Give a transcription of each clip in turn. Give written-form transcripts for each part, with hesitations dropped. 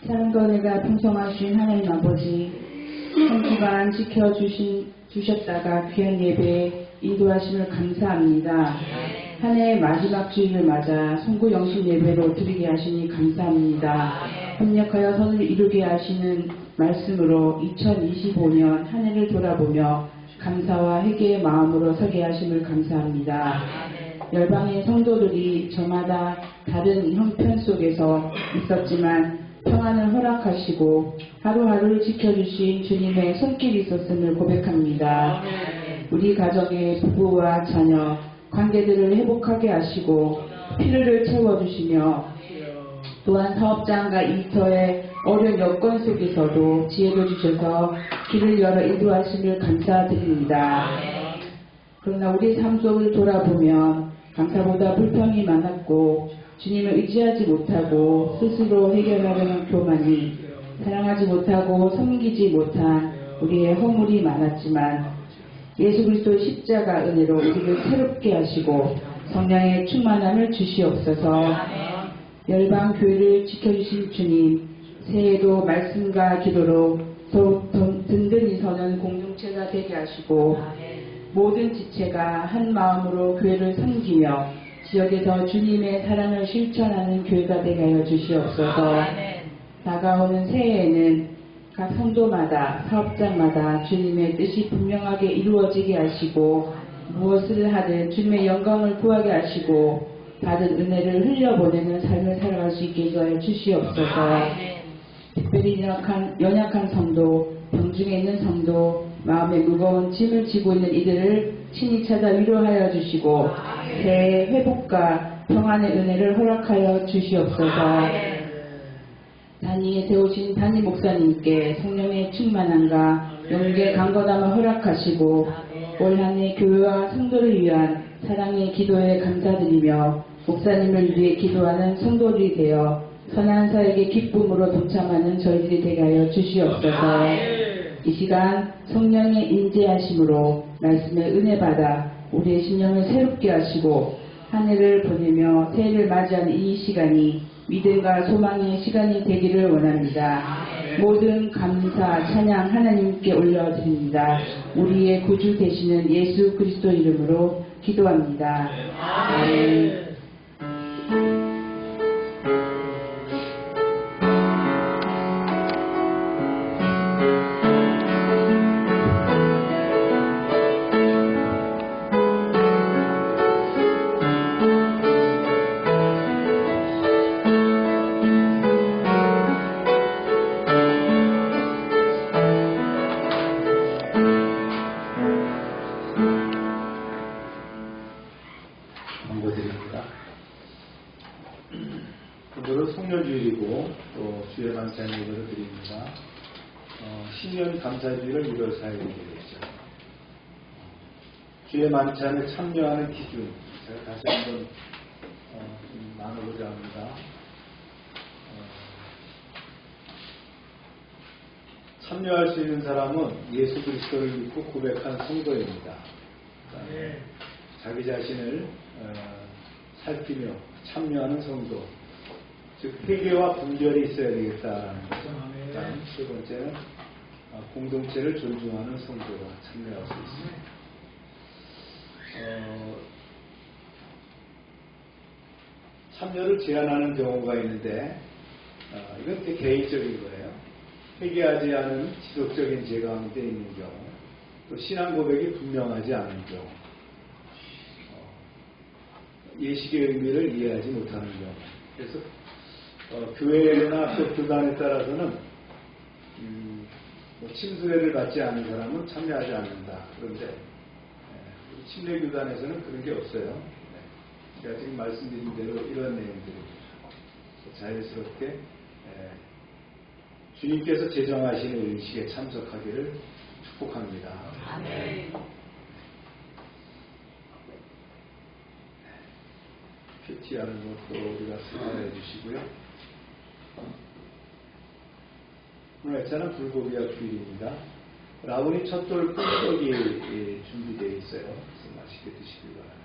사랑과 은혜가 풍성하신 하나님 아버지, 한 주간 지켜주셨다가 귀한 예배에 인도하심을 감사합니다. 한 해의 마지막 주일을 맞아 송구 영신 예배로 드리게 하시니 감사합니다. 협력하여 선을 이루게 하시는 말씀으로 2025년 한 해를 돌아보며 감사와 회개의 마음으로 서게 하심을 감사합니다. 열방의 성도들이 저마다 다른 형편 속에서 있었지만 평안을 허락하시고 하루하루를 지켜주신 주님의 손길이 있었음을 고백합니다. 우리 가정의 부부와 자녀, 관계들을 회복하게 하시고 필요를 채워주시며 또한 사업장과 일터의 어려운 여건 속에서도 지혜를 주셔서 길을 열어 인도하심을 감사드립니다. 그러나 우리 삶 속을 돌아보면 감사보다 불평이 많았고 주님을 의지하지 못하고 스스로 해결하려는 교만이 사랑하지 못하고 섬기지 못한 우리의 허물이 많았지만 예수 그리스도의 십자가 은혜로 우리를 새롭게 하시고 성령의 충만함을 주시옵소서. 열방 교회를 지켜주신 주님, 새해에도 말씀과 기도로 더욱 든든히 서는 공동체가 되게 하시고 모든 지체가 한 마음으로 교회를 섬기며 지역에서 주님의 사랑을 실천하는 교회가 되게 하여 주시옵소서. 다가오는 새해에는 각 성도마다 사업장마다 주님의 뜻이 분명하게 이루어지게 하시고 무엇을 하든 주님의 영광을 구하게 하시고 받은 은혜를 흘려보내는 삶을 살아갈 수 있게 하여 주시옵소서. 특별히 연약한 성도, 병중에 있는 성도, 마음에 무거운 짐을 지고 있는 이들을 친히 찾아 위로하여 주시고 새해 회복과 평안의 은혜를 허락하여 주시옵소서. 단위에 세우신 단위 목사님께 성령의 충만함과 영계 강건함을 허락하시고 올 한해 교회와 성도를 위한 사랑의 기도에 감사드리며 목사님을 위해 기도하는 성도들이 되어 선한 사역의 기쁨으로 동참하는 저희들이 되게 하여 주시옵소서. 이 시간 성령의 인재하심으로 말씀의 은혜 받아 우리의 심령을 새롭게 하시고 한 해를 보내며 새해를 맞이하는 이 시간이 믿음과 소망의 시간이 되기를 원합니다. 모든 감사, 찬양 하나님께 올려드립니다. 우리의 구주 되시는 예수 그리스도 이름으로 기도합니다. 아멘. 오늘은 송년주일이고 또 주의 만찬 예배를 드립니다. 신년 감사주일을 1월 4일에 드리겠죠. 주의 만찬에 참여하는 기준 제가 다시 한번 좀 나눠보자 합니다. 참여할 수 있는 사람은 예수 그리스도를 믿고 고백한 성도입니다. 자기 자신을 살피며 참여하는 성도, 즉 회개와 분별이 있어야 되겠다는 거죠. 다음 세 번째는 공동체를 존중하는 성도가 참여할 수 있습니다. 참여를 제한하는 경우가 있는데 이건 되게 개인적인 거예요. 회개하지 않은 지속적인 죄 가운데 있는 경우, 또 신앙 고백이 분명하지 않은 경우, 예식의 의미를 이해하지 못하는 경우. 그래서 교회나 또 교단에 따라서는 침수회를 받지 않는 사람은 참여하지 않는다. 그런데 침례 교단에서는 그런 게 없어요. 제가 지금 말씀드린 대로 이런 내용들입니다. 자연스럽게 주님께서 제정하시는 의식에 참석하기를 축복합니다. 아멘. 큐티하는 것도 우리가 생각해 주시고요. 오늘 액자는 불고기와 귤입니다. 라운이 첫돌 꿀떡이 준비되어 있어요. 그래서 맛있게 드시길 바랍니다.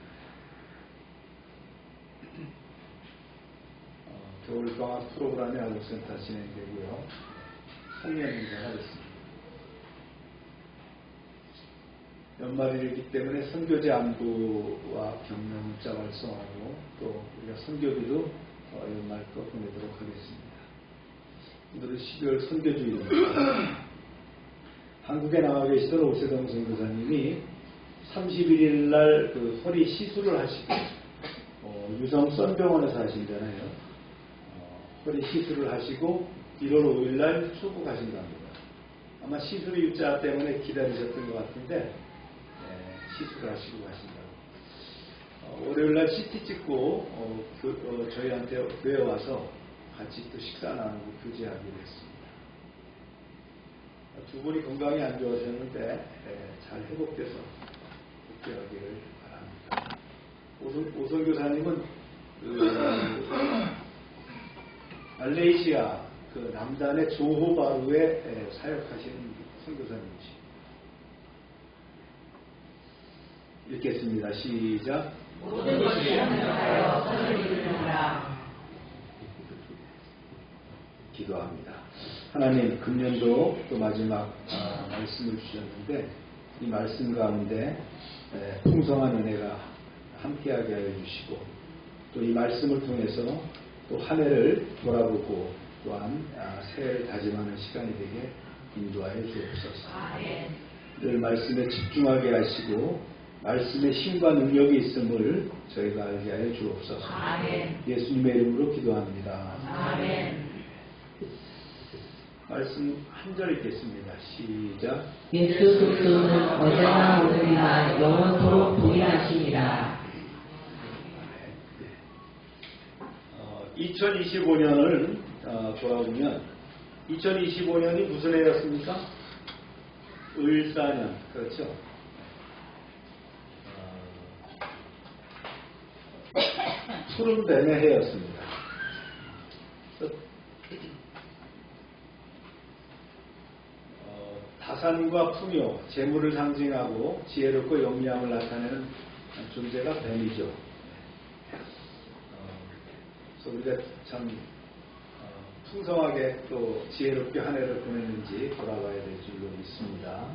겨울방학 프로그램이 아동센터 진행되고요. 송년회가 있습니다. 연말이기 때문에 선교제 안부와 격려 문자 발송하고 또 우리가 선교비도 연말 거 보내도록 하겠습니다. 오늘은 12월 선교주일입니다. 한국에 나와 계시던 오세동 선교사님이 31일 날 그 허리 시술을 하시고 유성 썬병원에서 하신잖아요. 허리 시술을 하시고 1월 5일 날 출국하신답니다. 아마 시술 일자 때문에 기다리셨던 것 같은데 시술을 하시고 가신다고. 월요일 날 CT 찍고 저희한테 교회 와서 같이 또 식사 나누고 교제하기로 했습니다. 두 분이 건강이 안 좋아졌는데 잘 회복돼서 복귀하기를 바랍니다. 오선 교사님은 말레이시아 그 남단의 조호바루에 사역하시는 선교사님이십니다. 읽겠습니다. 시작. 모든 것이 합력하여 선을 이루느니라. 기도합니다. 하나님, 금년도 또 마지막 말씀을 주셨는데 이 말씀 가운데 풍성한 은혜가 함께하게 하여 주시고 또 이 말씀을 통해서 또 한 해를 돌아보고 또한 새해를 다짐하는 시간이 되게 인도하여 주옵소서. 늘 말씀에 집중하게 하시고 말씀에 힘과 능력이 있음을 저희가 알게 하여 주옵소서. 예수님의 이름으로 기도합니다. 아멘. 말씀 한 절 읽겠습니다. 시작. 예수 그리스도는 어제나 오늘이나 영원토록 동일하시니라. 2025년을 돌아보면 2025년이 무슨 해였습니까? 을사년, 그렇죠? 푸른뱀의 해였습니다. 다산과 풍요, 재물을 상징하고 지혜롭고 영리함을 나타내는 존재가 뱀이죠. 그래서 우리가 참 풍성하게 또 지혜롭게 한 해를 보냈는지 돌아봐야 될 줄로 믿습니다.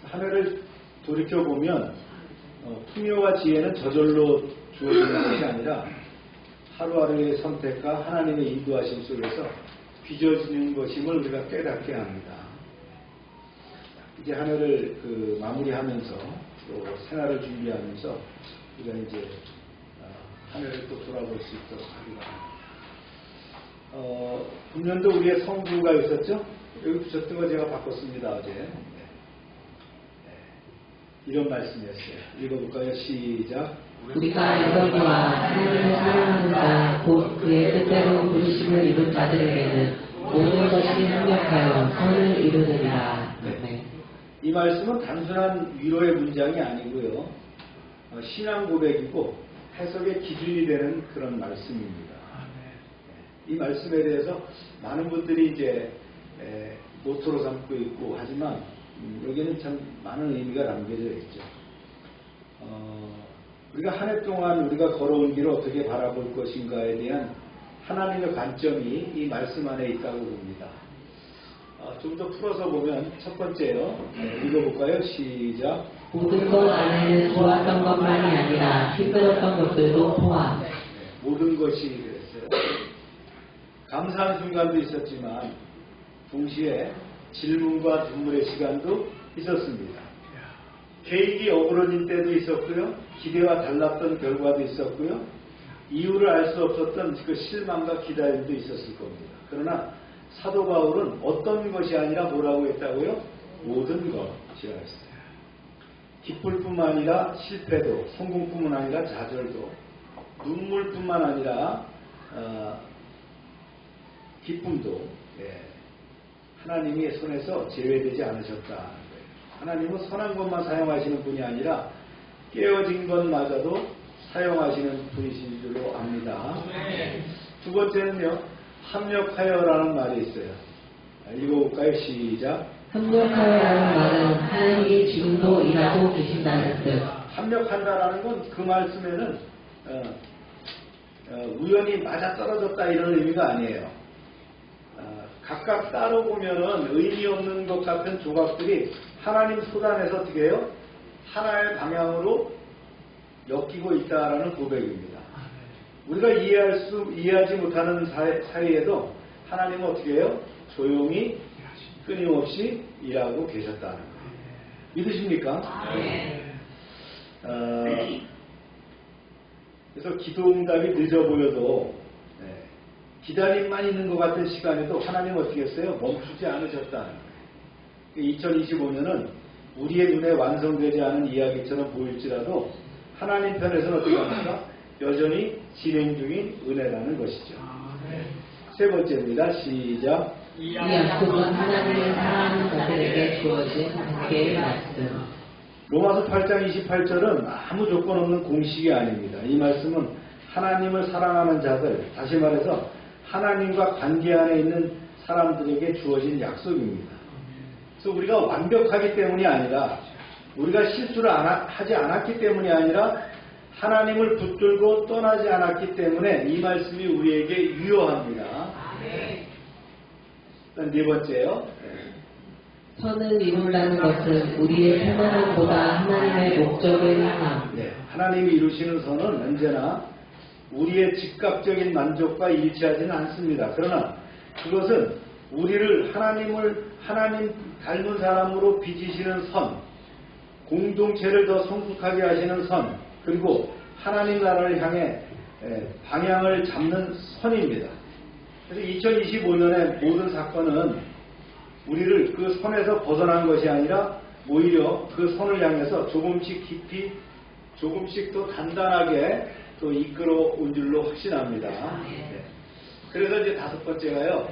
한 해를 돌이켜보면 풍요와 지혜는 저절로 주어지는 것이 아니라 하루하루의 선택과 하나님의 인도하심 속에서 빚어지는 것임을 우리가 깨닫게 합니다. 이제 한 해를 마무리하면서 또 생활을 준비하면서 우리가 이제 한 해를 또 돌아볼 수 있도록 하기 바랍니다. 금년도 우리의 성부가 있었죠? 여기 붙였던 거 제가 바꿨습니다, 어제. 이런 말씀이었어요. 읽어볼까요? 시작. 우리가 여러분과 하나님을 사랑하는 자, 곧 그의 뜻대로 부르심을 입은 자들에게는 모든 것이 합력하여 선을 이루느니라. 네. 이 말씀은 단순한 위로의 문장이 아니고요. 신앙 고백이고 해석의 기준이 되는 그런 말씀입니다. 이 말씀에 대해서 많은 분들이 이제 모토로 삼고 있고 하지만 여기는 참 많은 의미가 담겨져 있죠. 우리가 한 해 동안 우리가 걸어온 길을 어떻게 바라볼 것인가에 대한 하나님의 관점이 이 말씀 안에 있다고 봅니다. 좀 더 풀어서 보면 첫 번째요. 읽어볼까요? 시작. 모든 것 안에는 좋았던 것만이 아니라 힘들었던 것들도 포함. 모든 것이 그랬어요. 감사한 순간도 있었지만 동시에 질문과 눈물의 시간도 있었습니다. 계획이 어그러진 때도 있었고요. 기대와 달랐던 결과도 있었고요. 이유를 알 수 없었던 그 실망과 기다림도 있었을 겁니다. 그러나 사도 바울은 어떤 것이 아니라 뭐라고 했다고요? 모든 것이라고 했어요. 기쁠 뿐만 아니라 실패도, 성공뿐만 아니라 좌절도, 눈물뿐만 아니라 기쁨도 하나님의 손에서 제외되지 않으셨다. 하나님은 선한 것만 사용하시는 분이 아니라 깨어진 것마저도 사용하시는 분이신 줄로 압니다. 두 번째는요, 합력하여라는 말이 있어요. 읽어볼까요? 시작. 합력하여라는 말은 하나님이 지금도 일하고 계신다는 뜻. 합력한다라는 건 그 말씀에는 우연히 맞아 떨어졌다 이런 의미가 아니에요. 각각 따로 보면은 의미 없는 것 같은 조각들이 하나님 소단에서 어떻게 해요? 하나의 방향으로 엮이고 있다라는 고백입니다. 우리가 이해하지 못하는 사이에도 하나님은 어떻게 해요? 조용히 끊임없이 일하고 계셨다는 거예요. 믿으십니까? 그래서 기도 응답이 늦어 보여도 기다림만 있는 것 같은 시간에도 하나님은 어떻게 했어요? 멈추지 않으셨다는 거예요. 2025년은 우리의 눈에 완성되지 않은 이야기처럼 보일지라도 하나님 편에서는 어떻게 합니까? 여전히 진행 중인 은혜라는 것이죠. 세 번째입니다. 시작. 이 약속은 하나님을 사랑하는 자들에게 주어진 관계의 말씀. 로마서 8장 28절은 아무 조건 없는 공식이 아닙니다. 이 말씀은 하나님을 사랑하는 자들, 다시 말해서 하나님과 관계 안에 있는 사람들에게 주어진 약속입니다. 그래서 우리가 완벽하기 때문이 아니라 우리가 실수를 하지 않았기 때문이 아니라 하나님을 붙들고 떠나지 않았기 때문에 이 말씀이 우리에게 유효합니다. 일단 네 번째요. 선을 이룬다는 것은 우리의 편안함보다 하나님의 목적을 향함. 하나님이 이루시는 선은 언제나 우리의 즉각적인 만족과 일치하지는 않습니다. 그러나 그것은 우리를 하나님 닮은 사람으로 빚으시는 선, 공동체를 더 성숙하게 하시는 선, 그리고 하나님 나라를 향해 방향을 잡는 선입니다. 그래서 2025년의 모든 사건은 우리를 그 선에서 벗어난 것이 아니라 오히려 그 선을 향해서 조금씩 깊이, 조금씩 더 단단하게 또 이끌어 온 줄로 확신합니다. 그래서 이제 다섯 번째가요.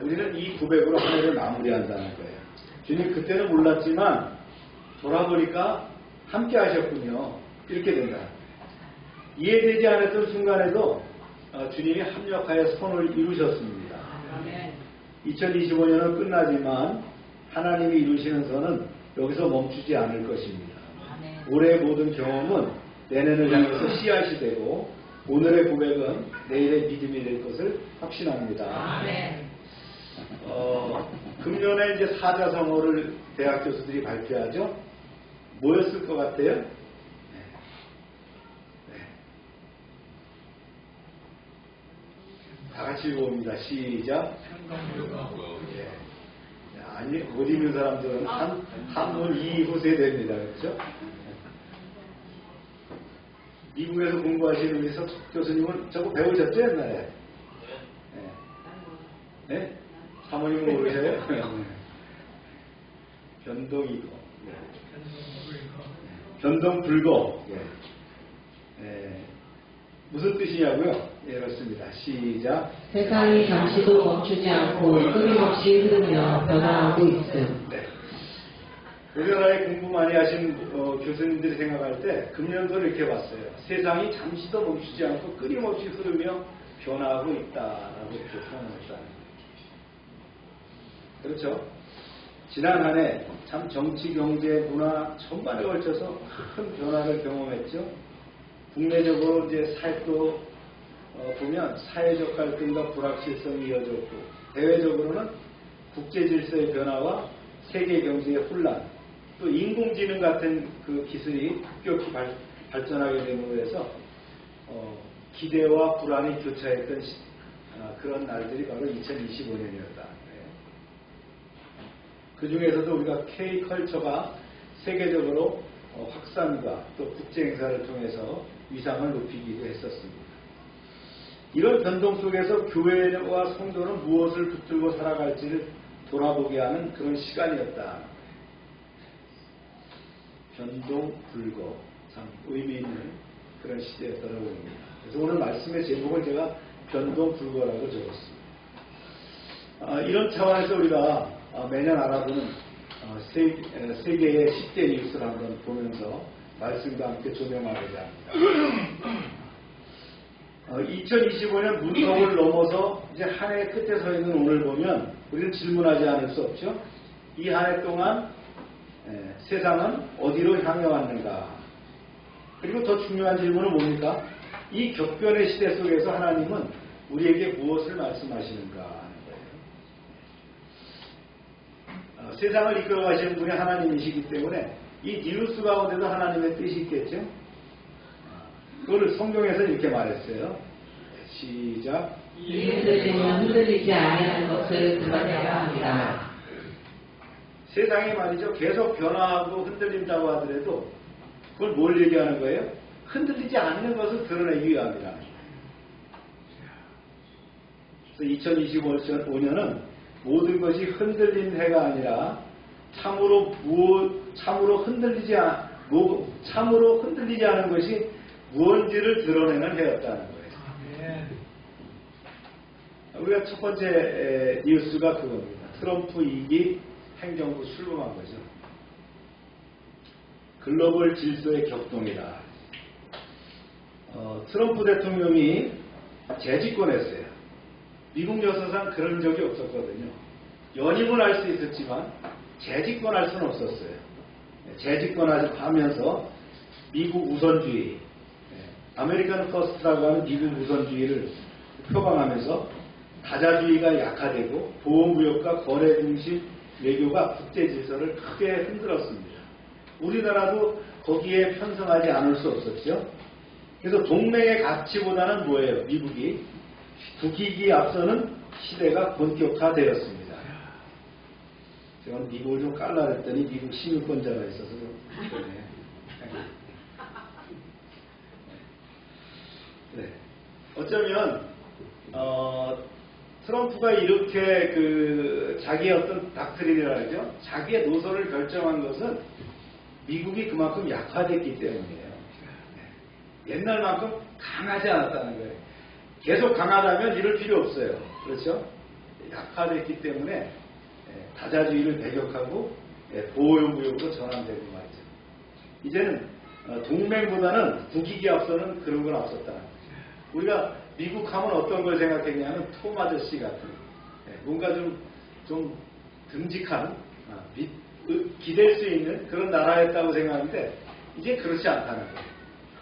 우리는 이 고백으로 한 해를 마무리한다는 거예요. 주님 그때는 몰랐지만 돌아보니까 함께 하셨군요. 이렇게 된다. 이해되지 않았던 순간에도 주님이 합력하여 선을 이루셨습니다. 2025년은 끝나지만 하나님이 이루시는 선은 여기서 멈추지 않을 것입니다. 올해의 모든 경험은 내년을 향해서 씨앗이 되고 오늘의 고백은 내일의 믿음이 될 것을 확신합니다. 금년에 이제 사자성어를 대학 교수들이 발표하죠. 뭐였을 것 같아요? 다 같이 읽어봅니다. 시작. 아니, 못 읽는 사람들은 한문 이후 세대입니다. 그렇죠? 미국에서 공부하시는 우리 석 교수님은 저거 배우셨죠, 옛날에? 네? 사모님은 모르셔요? 변동이고. 변동불고. 무슨 뜻이냐고요? 그렇습니다. 시작. 세상이 잠시도 멈추지 않고 끊임없이 흐르며 변화하고 있음. 우리나라에 공부 많이 하신 교수님들이 생각할 때 금년도를 이렇게 봤어요. 세상이 잠시도 멈추지 않고 끊임없이 흐르며 변화하고 있다라고 이렇게 표현했다. 그렇죠? 지난 한 해 참 정치, 경제, 문화 전반에 걸쳐서 큰 변화를 경험했죠. 국내적으로 이제 사회도 보면 사회적 갈등과 불확실성이 이어졌고, 대외적으로는 국제 질서의 변화와 세계 경제의 혼란, 또 인공지능 같은 그 기술이 급격히 발전하게 됨으로 해서 기대와 불안이 교차했던 그런 날들이 바로 2025년이었다. 그 중에서도 우리가 K컬처가 세계적으로 확산과 또 국제 행사를 통해서 위상을 높이기도 했었습니다. 이런 변동 속에서 교회와 성도는 무엇을 붙들고 살아갈지를 돌아보게 하는 그런 시간이었다. 변동불고, 참 의미 있는 그런 시대였다고 봅니다. 그래서 오늘 말씀의 제목을 제가 변동불고라고 적었습니다. 이런 차원에서 우리가 매년 알아보는 세계의 10대 뉴스를 한번 보면서 말씀과 함께 조명하고자 합니다. 2025년 문턱을 넘어서 이제 한 해 끝에 서 있는 오늘 보면 우리는 질문하지 않을 수 없죠. 이 한 해 동안 세상은 어디로 향해 왔는가? 그리고 더 중요한 질문은 뭡니까? 이 격변의 시대 속에서 하나님은 우리에게 무엇을 말씀하시는가 하는 거예요. 세상을 이끌어 가시는 분이 하나님이시기 때문에 이 뉴스 가운데도 하나님의 뜻이 있겠죠. 그걸 성경에서 이렇게 말했어요. 시작. 이웃들은 흔들리지 아니하는 것을 드러내야 합니다. 세상이 말이죠. 계속 변화하고 흔들린다고 하더라도 그걸 뭘 얘기하는 거예요? 흔들리지 않는 것을 드러내기 위함이라는 거예요. 그래서 2025년은 모든 것이 흔들린 해가 아니라 참으로 흔들리지 않은 것이 무언지를 드러내는 해였다는 거예요. 우리가 첫 번째 뉴스가 그겁니다. 트럼프 2기 행정부 출범한 거죠. 글로벌 질서의 격동이다. 트럼프 대통령이 재집권했어요. 미국 역사상 그런 적이 없었거든요. 연임은 할 수 있었지만 재집권할 수는 없었어요. 재집권하면서 미국 우선주의, 아메리칸 퍼스트라고 하는 미국 우선주의를 표방하면서 다자주의가 약화되고 보호무역과 거래 중심 외교가 국제 질서를 크게 흔들었습니다. 우리나라도 거기에 편성하지 않을 수 없었죠. 그래서 동맹의 가치보다는 뭐예요? 미국이 국익이 앞서는 시대가 본격화되었습니다. 제가 미국을 좀 깔라랬더니 미국 시민권자가 있어서 그러네. 네. 어쩌면 트럼프가 이렇게 자기의 어떤 닥트린이라 하죠. 자기의 노선을 결정한 것은 미국이 그만큼 약화됐기 때문이에요. 옛날만큼 강하지 않았다는 거예요. 계속 강하다면 이럴 필요 없어요. 그렇죠? 약화됐기 때문에 다자주의를 배격하고 보호무역으로 전환되고 말이죠. 이제는 동맹보다는 국익이 앞서는 그런 건 없었다. 우리가 미국 하면 어떤 걸 생각했냐면 톰 아저씨 같은 뭔가 좀 듬직한 기댈 수 있는 그런 나라였다고 생각하는데 이제 그렇지 않다는 거예요.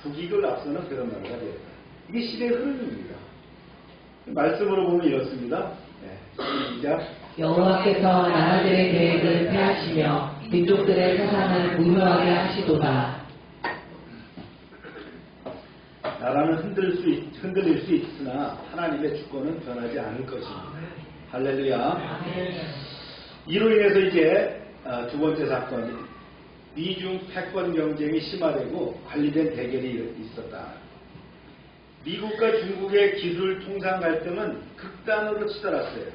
국익을 앞서는 그런 나라가 되었다. 이게 시대의 흐름입니다. 말씀으로 보면 이렇습니다. 시작. 여호와께서 나라들의 계획을 폐하시며 민족들의 사상을 무효하게 하시도다. 나라는 흔들릴 수 있으나 하나님의 주권은 변하지 않을 것입니다. 할렐루야. 이로 인해서 이제 두 번째 사건, 미중 패권 경쟁이 심화되고 관리된 대결이 있었다. 미국과 중국의 기술 통상 갈등은 극단으로 치달았어요.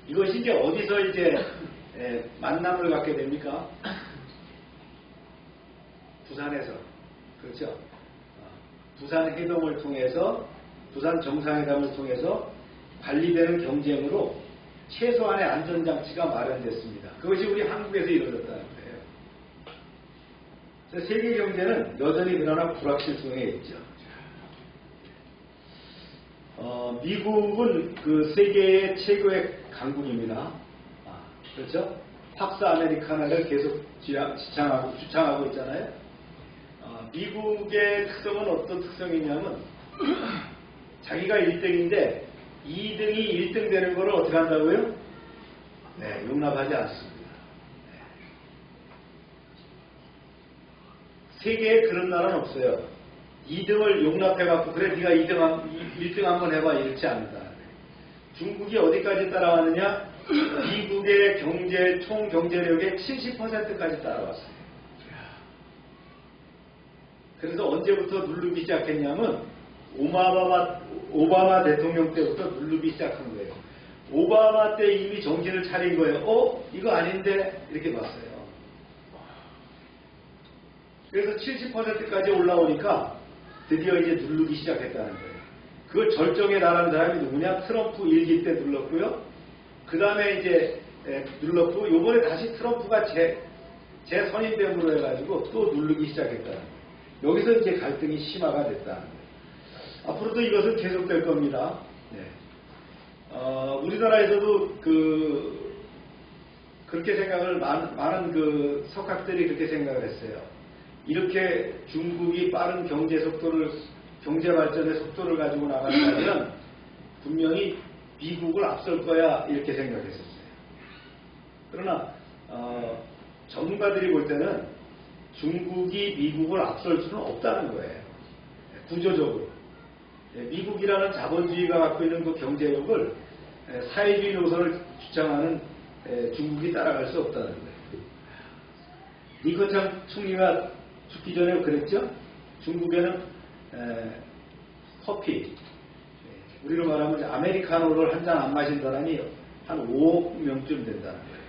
이것이 이제 어디서 이제 만남을 갖게 됩니까? 부산에서. 그렇죠? 부산 회동을 통해서, 부산 정상회담을 통해서 관리되는 경쟁으로 최소한의 안전장치가 마련됐습니다. 그것이 우리 한국에서 이루어졌다는 거예요. 세계 경제는 여전히 그러나 불확실성에 있죠. 미국은 그 세계의 최고의 강국입니다. 그렇죠? 팍스 아메리카나를 계속 주창하고 있잖아요. 미국의 특성은 어떤 특성이냐면 자기가 1등인데 2등이 1등 되는 거를 어떻게 한다고요? 네, 용납하지 않습니다. 네. 세계에 그런 나라는 없어요. 2등을 용납해갖고 그래 네가 1등 한번 해봐 이렇지 않는다. 중국이 어디까지 따라왔느냐? 미국의 총 경제력의 70%까지 따라왔어요. 그래서 언제부터 누르기 시작했냐면 오바마 대통령 때부터 누르기 시작한 거예요. 오바마 때 이미 정신을 차린 거예요. 이거 아닌데 이렇게 봤어요. 그래서 70%까지 올라오니까 드디어 이제 누르기 시작했다는 거예요. 그걸 절정에 달하는 사람이 누구냐? 트럼프 1기 때 눌렀고요. 그 다음에 이제 눌렀고 요번에 다시 트럼프가 재선임됨으로 해가지고 또 누르기 시작했다는 거예요. 여기서 이제 갈등이 심화가 됐다는 거예요. 앞으로도 이것은 계속될 겁니다. 네. 우리나라에서도 그렇게 생각을 많은 그 석학들이 그렇게 생각을 했어요. 이렇게 중국이 빠른 경제 발전의 속도를 가지고 나간다면 분명히 미국을 앞설 거야 이렇게 생각했었어요. 그러나 전문가들이 볼 때는 중국이 미국을 앞설 수는 없다는 거예요. 구조적으로. 미국이라는 자본주의가 갖고 있는 그 경제력을 사회주의 노선을 주장하는 중국이 따라갈 수 없다는 거예요. 리커창 총리가 죽기 전에 그랬죠. 중국에는 커피, 우리로 말하면 이제 아메리카노를 한 잔 안 마신 사람이 한 5억 명쯤 된다는 거예요.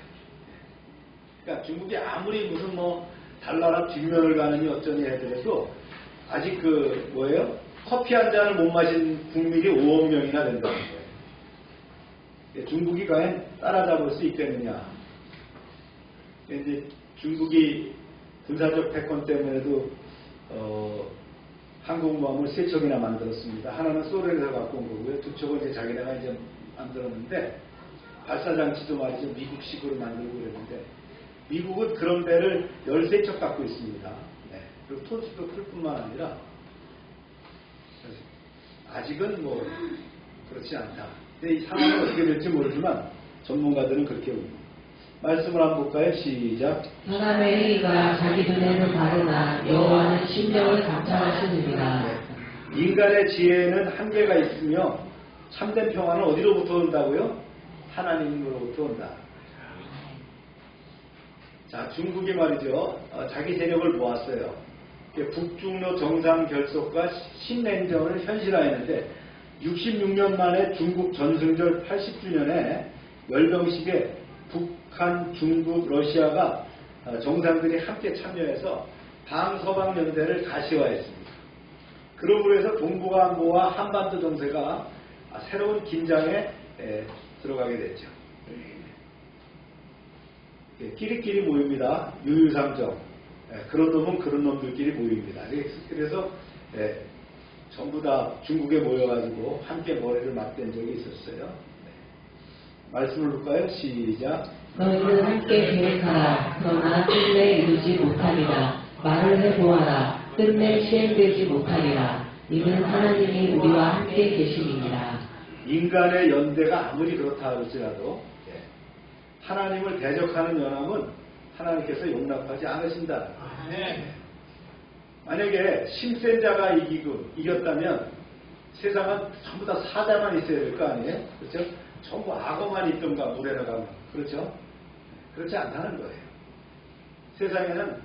그러니까 중국이 아무리 무슨 뭐 달나라 뒷면을 가느니 어쩌니 해더라도 아직 커피 한 잔을 못 마신 국민이 5억 명이나 된다는 거예요. 중국이 과연 따라잡을 수 있겠느냐. 이제 중국이 군사적 패권 때문에도 항공모함을 3척이나 만들었습니다. 하나는 소련에서 갖고 온 거고요. 2척은 이제 자기네가 이제 만들었는데 발사장치도 말이죠. 미국식으로 만들고 그랬는데 미국은 그런 배를 13척 갖고 있습니다. 네. 그리고 톤수도 클 뿐만 아니라 아직은 뭐 그렇지 않다. 근데 이 상황은 어떻게 될지 모르지만 전문가들은 그렇게 봅니다. 말씀을 한번 볼까요? 시작. 사람의 행위가 자기 눈에는 바르나 여호와는 심령을 감찰하시느니라. 네. 인간의 지혜에는 한계가 있으며 참된 평화는 어디로부터 온다고요? 하나님으로부터 온다. 자, 중국이 말이죠. 자기 세력을 모았어요. 북중로 정상 결속과 신냉전을 현실화했는데 66년 만에 중국 전승절 80주년에 열병식에 북한, 중국, 러시아가 정상들이 함께 참여해서 방서방 연대를 가시화했습니다. 그러므로 해서 동북안보와 한반도 정세가 새로운 긴장에 들어가게 됐죠. 끼리끼리 모입니다. 유유상정. 그런 놈은 그런 놈들끼리 모입니다. 그래서 전부 다 중국에 모여가지고 함께 머리를 맞댄 적이 있었어요. 말씀을 볼까요? 시작. 너희는 함께 계획하라. 그러나 끝내 이루지 못하리라. 말을 해보아라. 끝내 시행되지 못하리라. 이는 하나님이 우리와 함께 계심이니라. 인간의 연대가 아무리 그렇다 할지라도 하나님을 대적하는 연합은 하나님께서 용납하지 않으신다. 만약에 힘센 자가 이겼다면 세상은 전부 다 사자만 있어야 될 거 아니에요? 그렇죠? 전부 악어만 있던가 물에 나가면. 그렇죠? 그렇지 않다는 거예요. 세상에는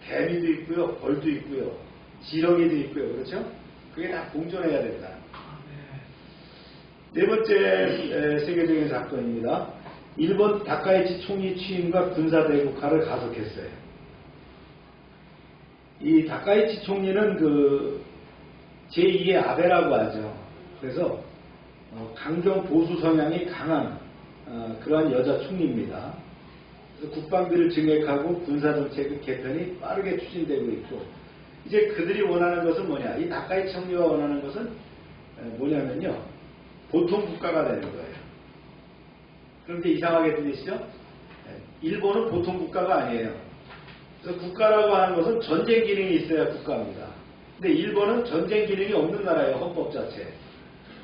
개미도 있고요, 벌도 있고요, 지렁이도 있고요. 그렇죠? 그게 다 공존해야 된다. 네 번째 세계적인 사건입니다. 일본 다카이치 총리 취임과 군사대국화를 가속했어요. 이 다카이치 총리는 제2의 아베라고 하죠. 그래서 강경 보수 성향이 강한 그러한 여자 총리입니다. 그래서 국방비를 증액하고 군사정책 개편이 빠르게 추진되고 있고, 이제 그들이 원하는 것은 뭐냐? 이 다카이치 총리가 원하는 것은 뭐냐면요, 보통 국가가 되는 거예요. 그런데 이상하게 들리시죠? 일본은 보통 국가가 아니에요. 그래서 국가라고 하는 것은 전쟁 기능이 있어야 국가입니다. 근데 일본은 전쟁 기능이 없는 나라예요, 헌법 자체.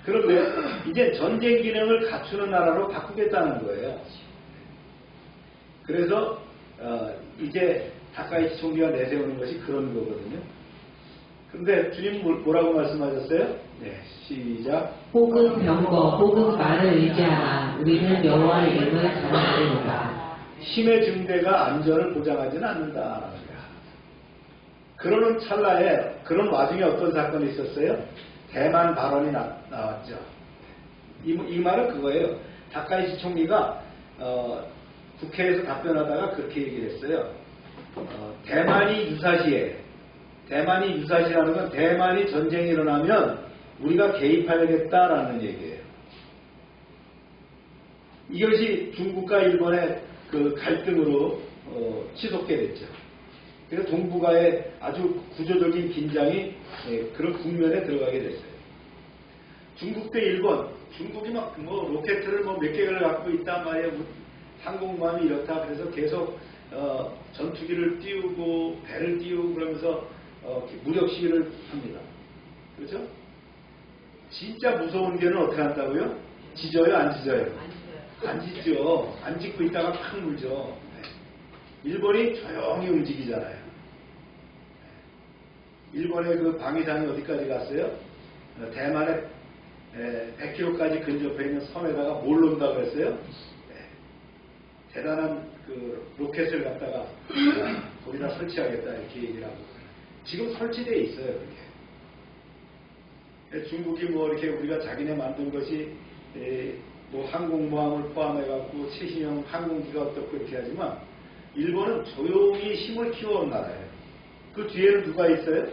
그런데 이제 전쟁 기능을 갖추는 나라로 바꾸겠다는 거예요. 그래서 이제 다카이치 총리가 내세우는 것이 그런 거거든요. 그런데 주님 뭐라고 말씀하셨어요? 네, 시작. 혹은 병거, 혹은 말을 의지하라. 우리는 여호와 이름을 전하리로다. 힘의 증대가 안전을 보장하지는 않는다. 그러는 찰나에, 그런 와중에 어떤 사건이 있었어요? 대만 발언이 나왔죠. 이 말은 그거예요. 다카이치 총리가 국회에서 답변하다가 그렇게 얘기를 했어요. 대만이 유사시라는 건 대만이 전쟁이 일어나면 우리가 개입하겠다라는 얘기예요. 이것이 중국과 일본의 그 갈등으로 치솟게 됐죠. 그래서 동북아의 아주 구조적인 긴장이 그런 국면에 들어가게 됐어요. 중국 대 일본, 중국이 로켓을 몇 개를 갖고 있단 말이에요. 항공모함이 이렇다. 그래서 계속 전투기를 띄우고 배를 띄우고 그러면서 무력 시위를 합니다. 그렇죠? 진짜 무서운 개는 어떻게 한다고요? 짖어요? 안 짖어요? 안 짖죠. 안 짖고 있다가 팍 물죠. 일본이 조용히 움직이잖아요. 일본의 그 방위상이 어디까지 갔어요? 대만의 100km까지 근접해 있는 섬에다가 뭘 놓는다고 했어요? 대단한 그 로켓을 갖다가 거기다 설치하겠다 이렇게 얘기를 하고 지금 설치되어 있어요. 그렇게 중국이 뭐 이렇게 우리가 자기네 만든 것이 뭐 항공모함을 포함해갖고 최신형 항공기가 어떻고 이렇게 하지만 일본은 조용히 힘을 키워온 나라예요. 그 뒤에는 누가 있어요?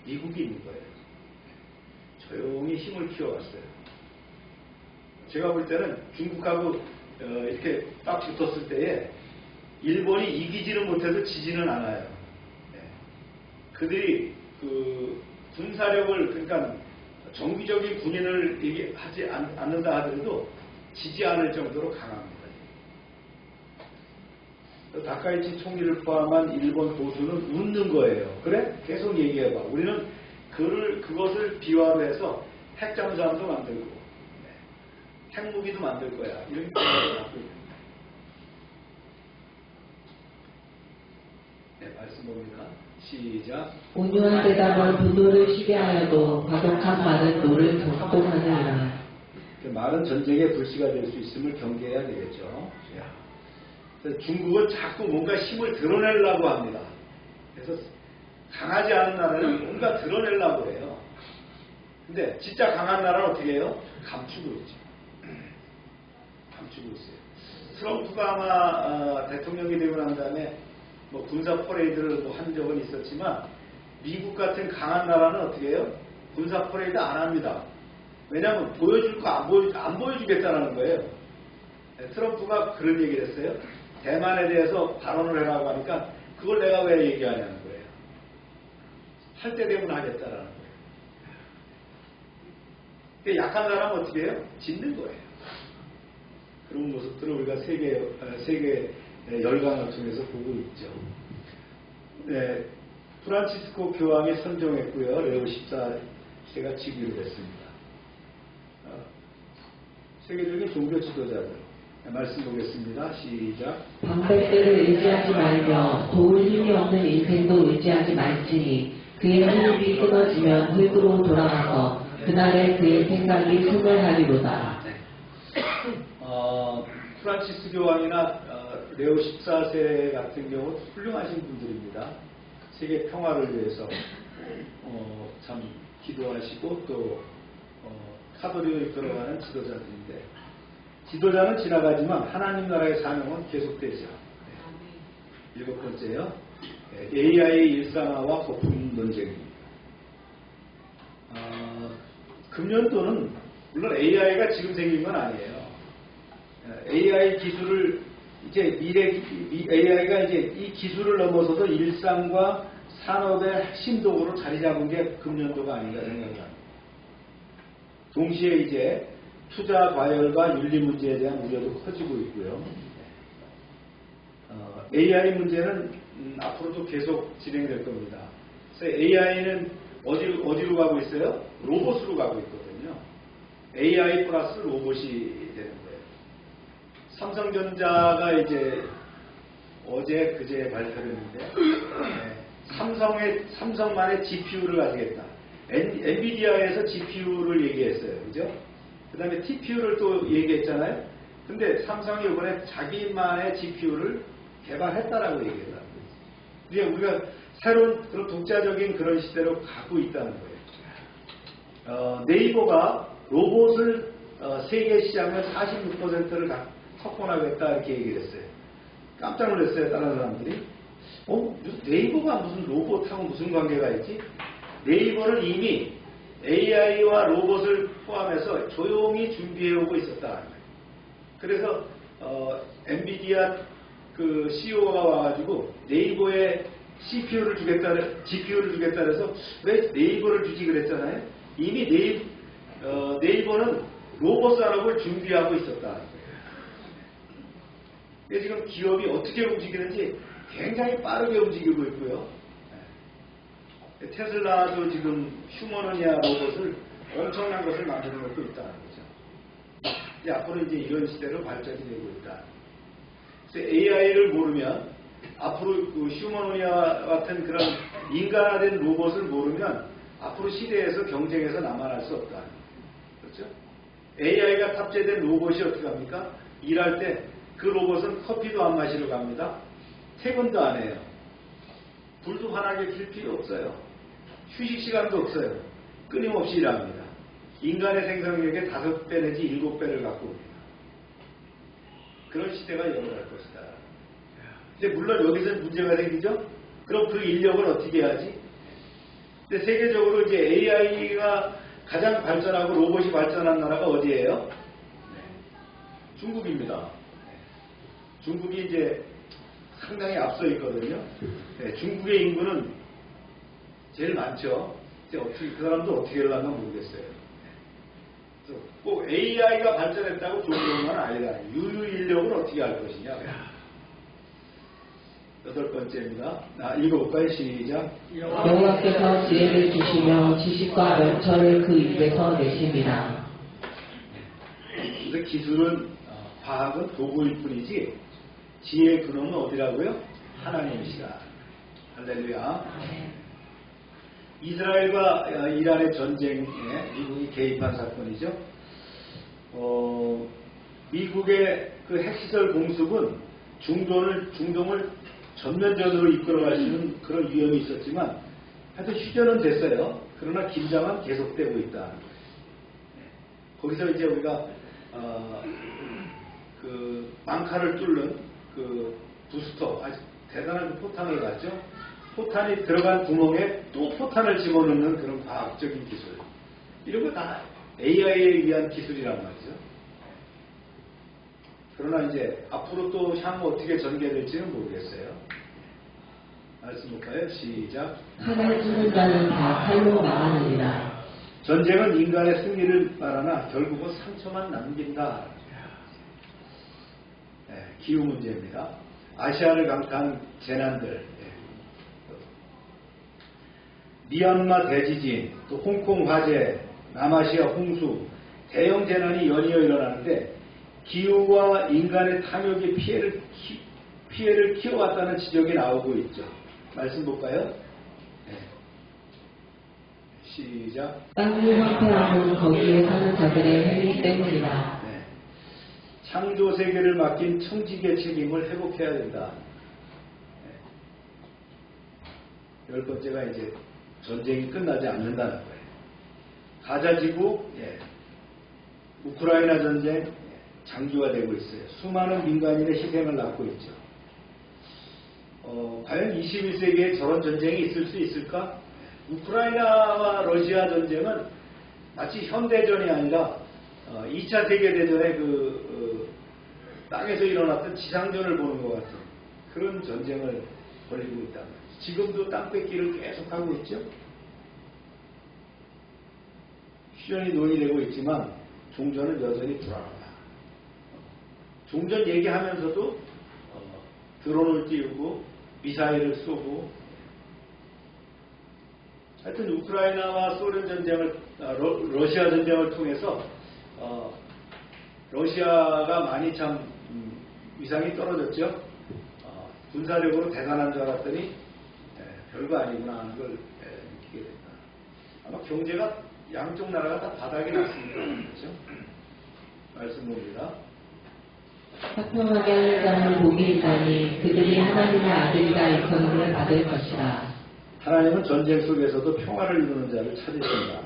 미국이 있는 거예요. 조용히 힘을 키워왔어요. 제가 볼 때는 중국하고 이렇게 딱 붙었을 때에 일본이 이기지는 못해도 지지는 않아요. 그들이 그 군사력을 그러니까 정기적인 군인을 얘기하지 않는다 하더라도 지지 않을 정도로 강합니다. 다카이치 총리를 포함한 일본 보수는 웃는 거예요. 그래? 계속 얘기해봐. 우리는 그것을 비화로 해서 핵잠수함도 만들고 핵무기도 만들 거야. 이런 생각을 갖고 있습니다. 네, 말씀 봅니다. 시작. 온유한 대답은 분노를 쉬게 하여도 과격한 말은 노를 격동하느니라. 말은 전쟁의 불씨가 될 수 있음을 경계해야 되겠죠. 중국은 자꾸 뭔가 힘을 드러내려고 합니다. 그래서 강하지 않은 나라는 뭔가 드러내려고 해요. 근데 진짜 강한 나라는 어떻게 해요? 감추고 있죠. 감추고 있어요. 트럼프가 아마 대통령이 되고 난 다음에 뭐 군사 퍼레이드를 뭐 한 적은 있었지만 미국 같은 강한 나라는 어떻게 해요? 군사 퍼레이드 안 합니다. 왜냐하면 보여줄 거 안 보여주겠다는 거예요. 트럼프가 그런 얘기를 했어요. 대만에 대해서 발언을 해라고 하니까 그걸 내가 왜 얘기하냐는 거예요. 할 때 되면 하겠다라는 거예요. 그러니까 약한 사람은 어떻게 해요? 짖는 거예요. 그런 모습들을 우리가 세계 열강을 통해서 보고 있죠. 네, 프란치스코 교황이 선종했고요. 레오 14세가 즉위를 했습니다. 세계적인 종교 지도자들 말씀 보겠습니다. 시작. 방백들을 의지하지 말며 도울 힘이 없는 인생도 의지하지 말지니 그의 호흡이 끊어지면 흙으로 돌아가서 그날에 그의 생각이 소멸하리로다. 프란치스 교황이나 레오 14세 같은 경우 훌륭하신 분들입니다. 세계 평화를 위해서 참 기도하시고 또 카톨릭을 이끌어가는 지도자들인데 지도자는 지나가지만 하나님 나라의 사명은 계속되죠. 네. 7번째요. AI 일상화와 거품 논쟁입니다. 금년도는 물론 AI가 지금 생긴 건 아니에요. AI 기술을 이제 AI가 이제 이 기술을 넘어서서 일상과 산업의 핵심 도구로 자리 잡은 게 금년도가 아닌가 생각합니다. 동시에 이제 투자 과열과 윤리 문제에 대한 우려도 커지고 있고요. AI 문제는 앞으로도 계속 진행될 겁니다. 그래서 AI는 어디로 가고 있어요? 로봇으로 가고 있거든요. AI 플러스 로봇이 되는 거예요. 삼성전자가 이제 어제 그제 발표를 했는데 삼성만의 GPU를 가지겠다. 엔비디아에서 GPU를 얘기했어요. 그죠? 그 다음에 TPU를 또 얘기했잖아요. 근데 삼성이 이번에 자기만의 GPU를 개발했다라고 얘기했다. 그러니까 우리가 새로운 그런 독자적인 그런 시대로 가고 있다는 거예요. 네이버가 로봇을 세계 시장의 46%를 석권하겠다 이렇게 얘기를 했어요. 깜짝 놀랐어요. 다른 사람들이. 네이버가 무슨 로봇하고 무슨 관계가 있지? 네이버는 이미 AI와 로봇을 포함해서 조용히 준비해오고 있었다. 그래서 엔비디아 그 CEO가 와가지고 네이버에 GPU를 주겠다 그래서 왜 네이버를 주지 그랬잖아요. 이미 네이버는 로봇 산업을 준비하고 있었다. 근데 지금 기업이 어떻게 움직이는지 굉장히 빠르게 움직이고 있고요. 테슬라도 지금 휴머노니아 로봇을 엄청난 것을 만드는 것도 있다는 거죠. 이제 앞으로 이제 이런 시대로 발전이 되고 있다. 그래서 AI를 모르면 앞으로 그 휴머노니아 같은 그런 인간화된 로봇을 모르면 앞으로 시대에서 경쟁에서 남아날 수 없다. 그렇죠? AI가 탑재된 로봇이 어떻게 합니까? 일할 때 그 로봇은 커피도 안 마시러 갑니다. 퇴근도 안 해요. 불도 환하게 킬 필요 없어요. 휴식 시간도 없어요. 끊임없이 일합니다. 인간의 생산력의 5배 내지 7배를 갖고 옵니다. 그런 시대가 열어갈 것이다. 근데 물론 여기서 문제가 생기죠? 그럼 그 인력을 어떻게 해야지? 근데 세계적으로 이제 AI가 가장 발전하고 로봇이 발전한 나라가 어디예요? 중국입니다. 중국이 이제 상당히 앞서 있거든요. 중국의 인구는 제일 많죠. 이제 어떻게, 그 사람도 어떻게 하려나 모르겠어요. 꼭 AI가 발전했다고 좋은 건 아니다. 유유 인력을 어떻게 할 것이냐. 8번째입니다. 읽어볼까요? 시작. 여호와께서 지혜를 주시며 지식과 명철을 그 입에서 내십니다. 그래서 기술은, 과학은 도구일 뿐이지 지혜의 근원은 어디라고요? 하나님이시다. 할렐루야. 이스라엘과 이란의 전쟁에 미국이 개입한 사건이죠. 미국의 그 핵시설 공습은 중동을 전면전으로 이끌어갈 수 있는 그런 위험이 있었지만 하여튼 휴전은 됐어요. 그러나 긴장은 계속되고 있다. 거기서 이제 우리가 그 망카를 뚫는 그 부스터, 아주 대단한 포탄을 갖죠. 포탄이 들어간 구멍에 또 포탄을 집어넣는 그런 과학적인 기술. 이런 거 다 AI에 의한 기술이란 말이죠. 그러나 이제 앞으로 또 향후 어떻게 전개될지는 모르겠어요. 말씀 볼까요? 시작. 칼을 찌는 자는 다 칼로 망하느니라. 전쟁은 인간의 승리를 말하나 결국은 상처만 남긴다. 기후 문제입니다. 아시아를 강타한 재난들, 미얀마 대지진, 또 홍콩 화재, 남아시아 홍수, 대형 재난이 연이어 일어나는데 기후와 인간의 탐욕이 피해를 키워왔다는 지적이 나오고 있죠. 말씀 볼까요? 시작. 땅이 황폐함은 거기에 사는 자들의 행위 때문이다. 창조 세계를 맡긴 청지기의 책임을 회복해야 된다. 10번째가 이제 전쟁이 끝나지 않는다는 거예요. 가자지구, 우크라이나 전쟁 장기화 되고 있어요. 수많은 민간인의 희생을 낳고 있죠. 과연 21세기에 저런 전쟁이 있을 수 있을까? 우크라이나와 러시아 전쟁은 마치 현대전이 아니라 2차 세계대전의 땅에서 일어났던 지상전을 보는 것 같은 그런 전쟁을 벌이고 있다. 지금도 땅 뺏기를 계속하고 있죠. 휴전이 논의되고 있지만 종전은 여전히 불안하다. 종전 얘기하면서도 드론을 띄우고 미사일을 쏘고 하여튼 우크라이나와 소련 전쟁을 러시아 전쟁을 통해서 러시아가 많이 참 위상이 떨어졌죠. 군사력으로 대단한 줄 알았더니 별거 아니구나 하는 걸 느끼게 됐다. 아마 경제가 양쪽 나라가 다 바닥이 났습니다. 그렇죠? 말씀 봅니다. 화평하게 하는 자는 복이 있다니 그들이 하나님의 아들이라 일컬음을 받을 것이다. 하나님은 전쟁 속에서도 평화를 이루는 자를 찾으신다.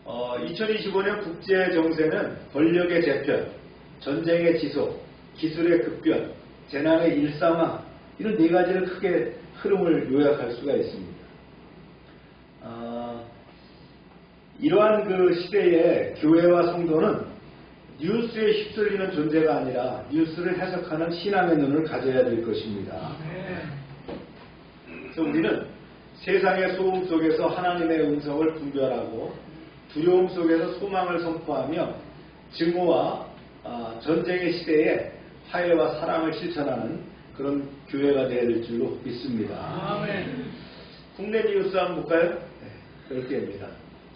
2025년 국제 정세는 권력의 재편, 전쟁의 지속, 기술의 급변, 재난의 일상화 이런 4가지를 크게 흐름을 요약할 수가 있습니다. 이러한 그 시대에 교회와 성도는 뉴스에 휩쓸리는 존재가 아니라 뉴스를 해석하는 신앙의 눈을 가져야 될 것입니다. 그래서 우리는 세상의 소음 속에서 하나님의 음성을 분별하고 두려움 속에서 소망을 선포하며 증오와 전쟁의 시대에 화해와 사랑을 실천하는 그런 교회가 될 줄로 믿습니다. 아멘. 국내 뉴스 한번 볼까요? 네, 10개입니다.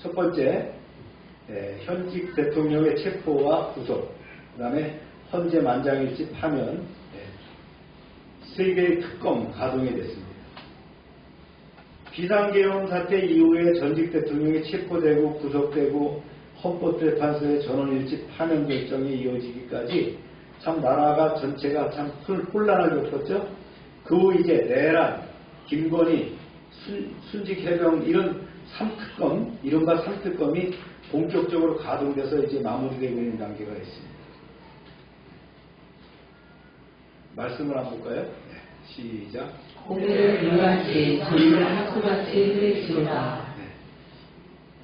첫 번째, 현직 대통령의 체포와 구속, 그 다음에 헌재 만장일치 파면, 3개의 특검 가동이 됐습니다. 비상계엄 사태 이후에 전직 대통령이 체포되고 구속되고 헌법재판소의 전원일치 파면 결정이 이어지기까지 참 나라가 전체가 참 혼란을 겪었죠. 그 후 이제 내란, 김건희, 순직해병 이런 3특검, 이른바 3특검이 본격적으로 가동돼서 이제 마무리되고 있는 단계가 있습니다. 말씀을 한번 볼까요? 네, 시작. 공의를 물같이 진리를 학수같이 흘리시로다. 네.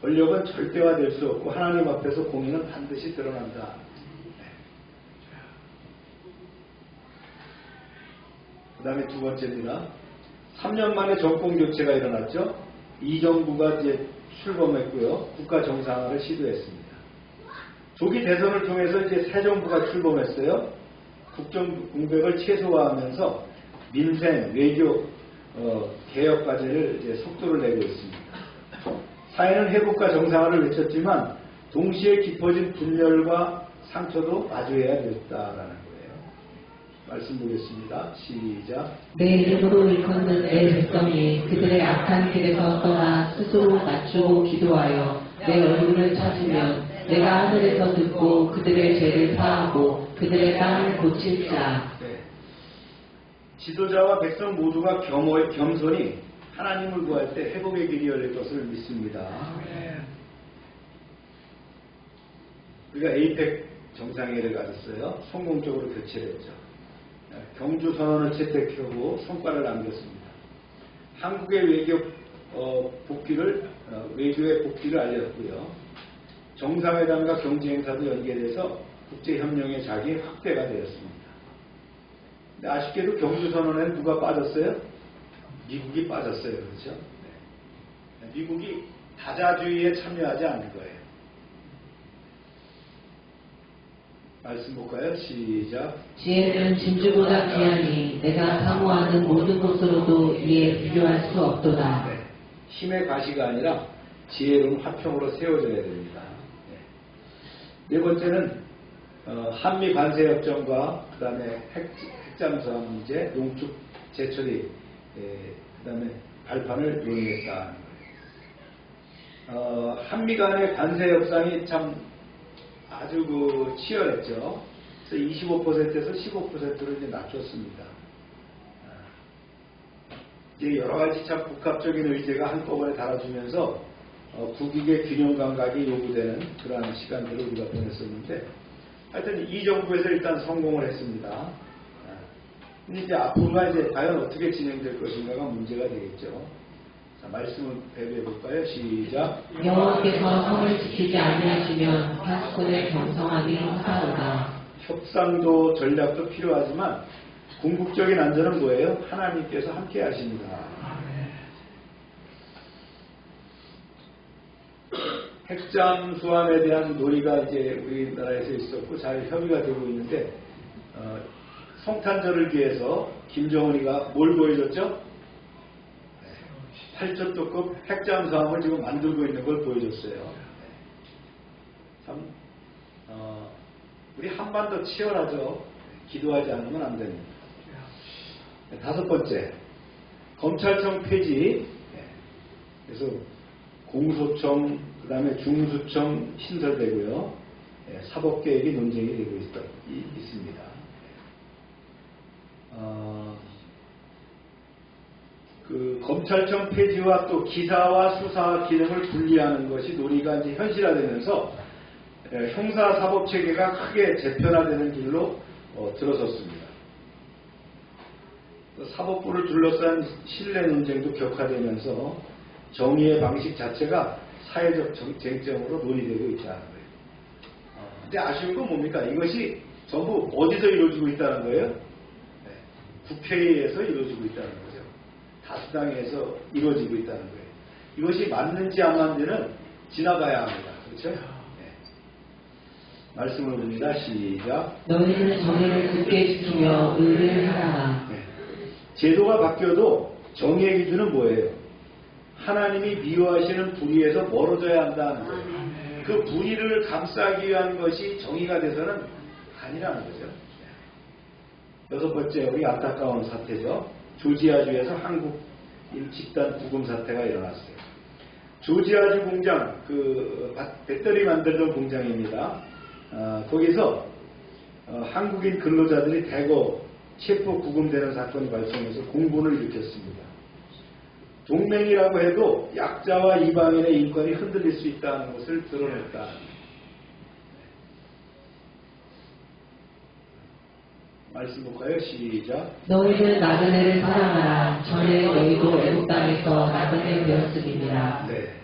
권력은 절대화될 수 없고 하나님 앞에서 공의는 반드시 드러난다. 네. 그 다음에 두 번째입니다. 3년 만에 정권 교체가 일어났죠. 이 정부가 이제 출범했고요. 국가 정상화를 시도했습니다. 조기 대선을 통해서 이제 새 정부가 출범했어요. 국정 공백을 최소화하면서 민생, 외교, 개혁 과제를 이제 속도를 내고 있습니다. 사회는 회복과 정상화를 외쳤지만 동시에 깊어진 분열과 상처도 마주해야 되겠다라는 거예요. 말씀 보겠습니다. 시작. 내 이름으로 일컫는 내 백성이 그들의 악한 길에서 떠나 스스로 낮추고 기도하여 내 얼굴을 찾으면 내가 하늘에서 듣고 그들의 죄를 사하고 그들의 땅을 고칠 자. 네. 지도자와 백성 모두가 겸손히 하나님을 구할 때 회복의 길이 열릴 것을 믿습니다. 우리가 에이펙 정상회의를 가졌어요. 성공적으로 교체를 했죠. 경주 선언을 채택하고 성과를 남겼습니다. 한국의 외교의 복귀를 알렸고요. 정상회담과 경제행사도 연계돼서 국제협력의 자기 확대가 되었습니다. 근데 아쉽게도 경주 선언에는 누가 빠졌어요? 미국이 빠졌어요. 그렇죠? 네. 미국이 다자주의에 참여하지 않는 거예요. 말씀 볼까요? 시작. 지혜는 진주보다 귀하니 내가 사모하는 모든 것으로도 이에 비교할 수 없도다. 네. 힘의 가시가 아니라 지혜로운 화평으로 세워져야 됩니다. 네 번째는 한미 관세협정과 그 다음에 핵잠수함 문제, 농축 재처리, 그 다음에 발판을 논의했다는 거예요. 한미 간의 관세 협상이 참 아주 치열했죠. 그래서 25%에서 15%로 이제 낮췄습니다. 이제 여러 가지 참 복합적인 의제가 한꺼번에 달아주면서 국익의 균형 감각이 요구되는 그러한 시간들을 우리가 보냈었는데, 하여튼 이 정부에서 일단 성공을 했습니다. 근데 이제 앞으로가 이제 과연 어떻게 진행될 것인가가 문제가 되겠죠. 자, 말씀을 배부해 볼까요? 시작. 여호와께서 성을 지키지 아니하시면 파수꾼의 경성함이 허사로다. 협상도 전략도 필요하지만 궁극적인 안전은 뭐예요? 하나님께서 함께 하십니다. 핵잠수함에 대한 논의가 이제 우리나라에서 있었고 잘 협의가 되고 있는데, 성탄절을 위해서 김정은이가 뭘 보여줬죠? 8조 핵잠수함을 지금 만들고 있는 걸 보여줬어요. 참 우리 한반도 치열하죠. 기도하지 않으면 안 됩니다. 다섯 번째, 검찰청 폐지. 그래서 공소청, 그 다음에 중수청 신설되고요. 사법개혁이 논쟁이 되고 있습니다. 그 검찰청 폐지와 또 기사와 수사 기능을 분리하는 것이 논의가 이제 현실화되면서 형사사법 체계가 크게 재편화되는 길로 들어섰습니다. 사법부를 둘러싼 신뢰 논쟁도 격화되면서 정의의 방식 자체가 사회적 쟁점으로 논의되고 있다는 거예요. 근데 아쉬운 건 뭡니까? 이것이 전부 어디서 이루어지고 있다는 거예요? 국회에서 이루어지고 있다는 거죠. 다수당에서 이루어지고 있다는 거예요. 이것이 맞는지 안 맞는지는 지나가야 합니다. 그렇죠? 말씀을 봅니다. 시작. 너희는 정의를 굳게 지키며 의를 하라. 네. 제도가 바뀌어도 정의의 기준은 뭐예요? 하나님이 미워하시는 불의에서 멀어져야 한다는 거예요. 그 불의를 감싸기 위한 것이 정의가 돼서는 아니라는 거죠. 여섯 번째, 우리 안타까운 사태죠. 조지아주에서 한국인 집단 구금 사태가 일어났어요. 조지아주 공장, 배터리 만들던 공장입니다. 거기서 한국인 근로자들이 대거 체포 구금되는 사건이 발생해서 공분을 일으켰습니다. 동맹이라고 해도 약자와 이방인의 인권이 흔들릴 수 있다는 것을 드러냈다. 말씀 볼까요? 시작. 너희는 나그네를 사랑하라. 전에 너희도 애국 땅에서 나그네 되었음이니라. 네.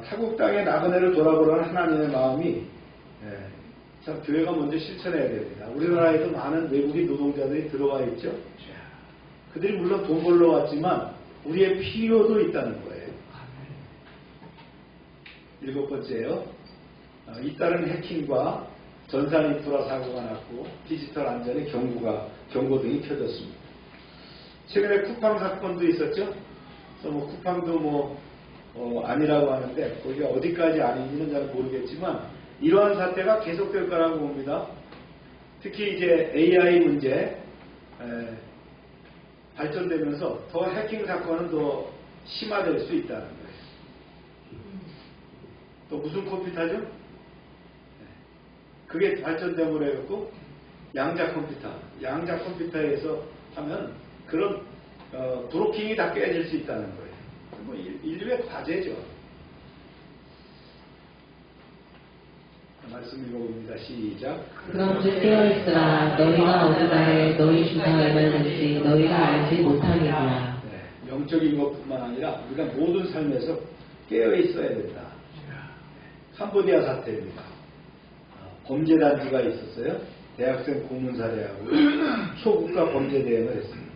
타국 땅의 나그네를 돌아보라는 하나님의 마음이 참 교회가 먼저 실천해야 됩니다. 우리나라에도 많은 외국인 노동자들이 들어와 있죠. 그들이 물론 돈 벌러 왔지만 우리의 필요도 있다는 거예요. 일곱 번째요. 잇따른 해킹과 전산 인프라 사고가 났고 디지털 안전의 경고등이 켜졌습니다. 최근에 쿠팡 사건도 있었죠. 그래서 쿠팡도 아니라고 하는데 거기가 어디까지 아닌지는 잘 모르겠지만 이러한 사태가 계속될 거라고 봅니다. 특히 이제 AI 문제 발전되면서 더 해킹 사건은 더 심화될 수 있다는 거예요. 또 무슨 컴퓨터죠? 그게 발전됨으로 해갖고 양자 컴퓨터에서 하면 그런 브로킹이 다 깨질 수 있다는 거예요. 인류의 과제죠. 말씀 읽어봅니다. 시작. 그런즉 깨어있으라. 너희가 어느 날에 너희 주가 얼마든지 너희가 알지 못하겠냐. 네, 영적인 것뿐만 아니라 우리가 모든 삶에서 깨어 있어야 된다. 캄보디아 사태입니다. 범죄단지가 있었어요. 대학생 고문 살해하고 초국가 범죄 대응을 했습니다.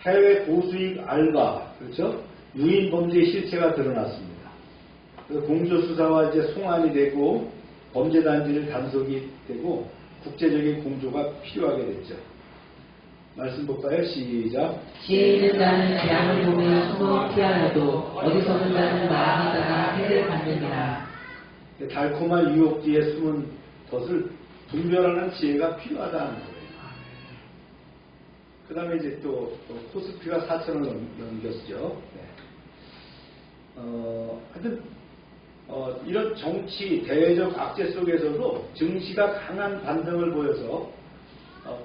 해외 고수익 알바, 그렇죠? 유인 범죄의 실체가 드러났습니다. 그래서 공조수사와 이제 송환이 되고 범죄단지를 단속이 되고 국제적인 공조가 필요하게 됐죠. 말씀 볼까요? 시작. 지혜 있는 자는 재앙을 보며 숨어 피하여도 어디서든 자는 나아가다가 해를 받느니라. 달콤한 유혹 뒤에 숨은 것을 분별하는 지혜가 필요하다는 거예요. 그 다음에 이제 또 코스피가 4,000을 넘겼죠. 네. 하여튼 이런 정치, 대외적 악재 속에서도 증시가 강한 반등을 보여서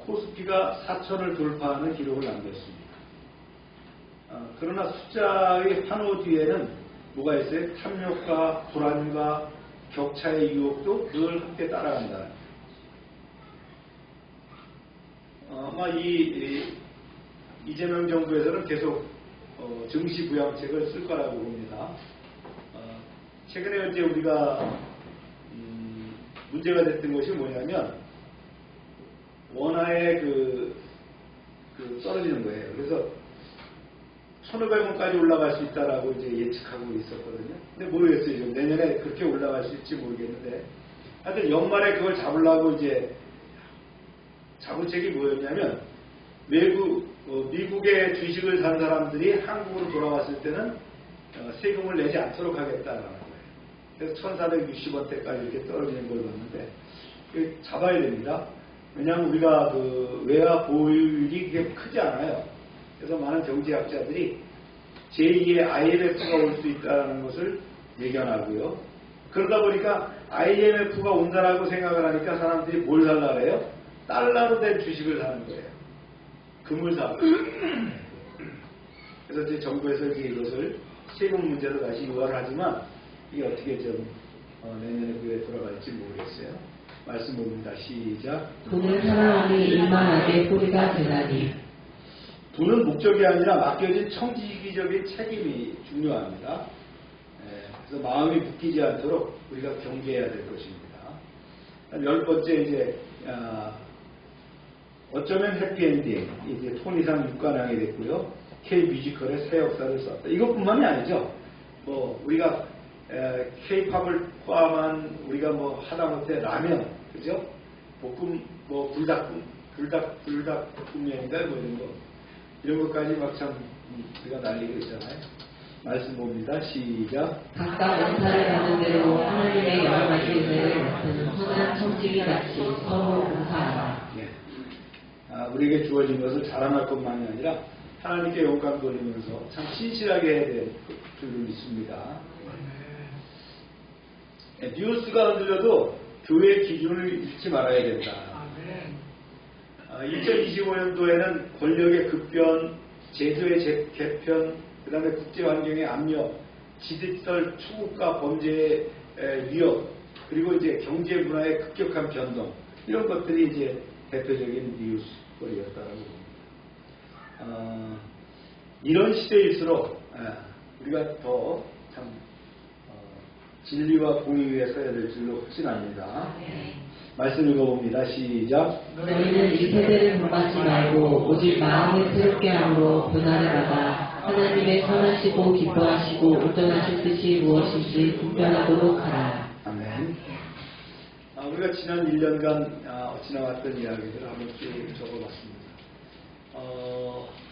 코스피가 4,000을 돌파하는 기록을 남겼습니다. 그러나 숫자의 환호 뒤에는 뭐가 있어요? 탐욕과 불안과 격차의 유혹도 늘 함께 따라간다. 아마 이재명 정부에서는 계속 증시 부양책을 쓸 거라고 봅니다. 최근에 이제 우리가 문제가 됐던 것이 뭐냐면 원화의 떨어지는 거예요. 그래서 1,500원까지 올라갈 수 있다라고 이제 예측하고 있었거든요. 근데 모르겠어요. 지금 내년에 그렇게 올라갈 수 있을지 모르겠는데, 하여튼 연말에 그걸 잡으려고 이제 자본책이 뭐였냐면 미국의 주식을 산 사람들이 한국으로 돌아왔을 때는 세금을 내지 않도록 하겠다라는 거예요. 그래서 1,460원대까지 이렇게 떨어지는 걸 봤는데 잡아야 됩니다. 왜냐하면 우리가 외화 보유율이 그렇게 크지 않아요. 그래서 많은 경제학자들이 제2의 IMF가 올 수 있다는 것을 예견하고요. 그러다 보니까 IMF가 온다라고 생각을 하니까 사람들이 뭘 살라 그래요? 달러로 된 주식을 사는 거예요. 금을 사고. 그래서 이제 정부에서 이제 이것을 세금 문제로 다시 유화를 하지만 이게 어떻게 좀 내년에 그에 돌아갈지 모르겠어요. 말씀 봅니다. 시작. 돈을 사랑함이 일만하게 뿌리가 되나니. 돈은 목적이 아니라 맡겨진 청지기적인 책임이 중요합니다. 그래서 마음이 묶이지 않도록 우리가 경계해야 될 것입니다. 10번째 이제 어쩌면 해피엔딩, 이제 톤이상 6관왕이 됐고요. K 뮤지컬의 새 역사를 썼다. 이것뿐만이 아니죠. 우리가 K-팝을 포함한 우리가 뭐 하다못해 라면, 그죠? 볶음, 뭐 불닭볶음면인가 뭐 이런 것까지 막 참 우리가 날리고 있잖아요. 말씀 봅니다. 시작. 각각 은사를 받은 대로 하나님의 여러 가지 은혜를 맡은 선한 청지기 같이 서로 봉사하라. 예. 우리에게 주어진 것을 자랑할 것만이 아니라 하나님께 영광 돌리면서 참 신실하게 해야 될 줄을 믿습니다. 예, 뉴스가 흔들려도 교회의 기준을 잃지 말아야 된다. 2025년도에는 권력의 급변, 제도의 개편, 그 다음에 국제환경의 압력, 디지털 추구과 범죄의 위협, 그리고 이제 경제 문화의 급격한 변동, 이런 것들이 이제 대표적인 뉴스거리였다라고 봅니다. 이런 시대일수록 우리가 더 참 진리와 공의 위에 서야 될 줄로 확신합니다. 말씀 읽어봅니다. 시작. 너희는 이 세대를 본받지 말고 오직 마음을 새롭게 함으로 변화를 받아 하나님의 선하시고 기뻐하시고 온전하신 뜻이 무엇인지 분별하도록 하라. 아멘. 우리가 지난 1년간 지나왔던 이야기들을 한번 쭉 적어봤습니다.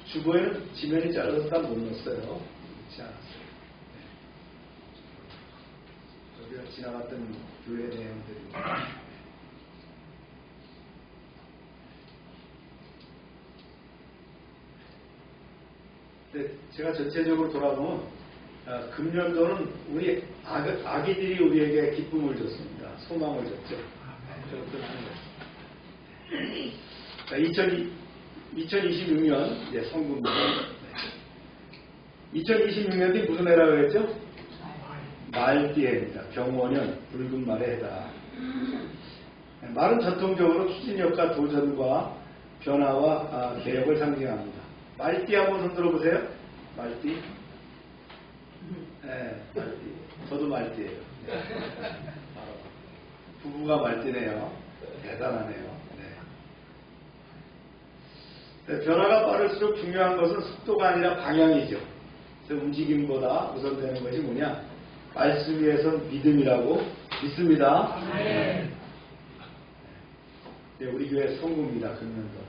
주보에는 지면이 잘라서 다 못 넣었어요. 그렇지 않았어요. 우리가 지나갔던 교회 내용들입니다. 제가 전체적으로 돌아보면 금년도는 우리 아기들이 우리에게 기쁨을 줬습니다. 소망을 줬죠. 2026년 이제 성금입니다. 2026년이 무슨 해라고 했죠? 말띠해입니다. 경원년 붉은 말의 해다. 말은 전통적으로 추진력과 도전과 변화와 개혁을 상징합니다. 말띠 한번 손 들어보세요. 말띠. 네, 말띠. 저도 말띠예요. 네. 부부가 말띠네요. 대단하네요. 네. 변화가 빠를수록 중요한 것은 속도가 아니라 방향이죠. 그래서 움직임보다 우선되는 것이 뭐냐? 말씀 위에선 믿음이라고 믿습니다. 네. 네, 우리 교회 성구입니다. 금년도.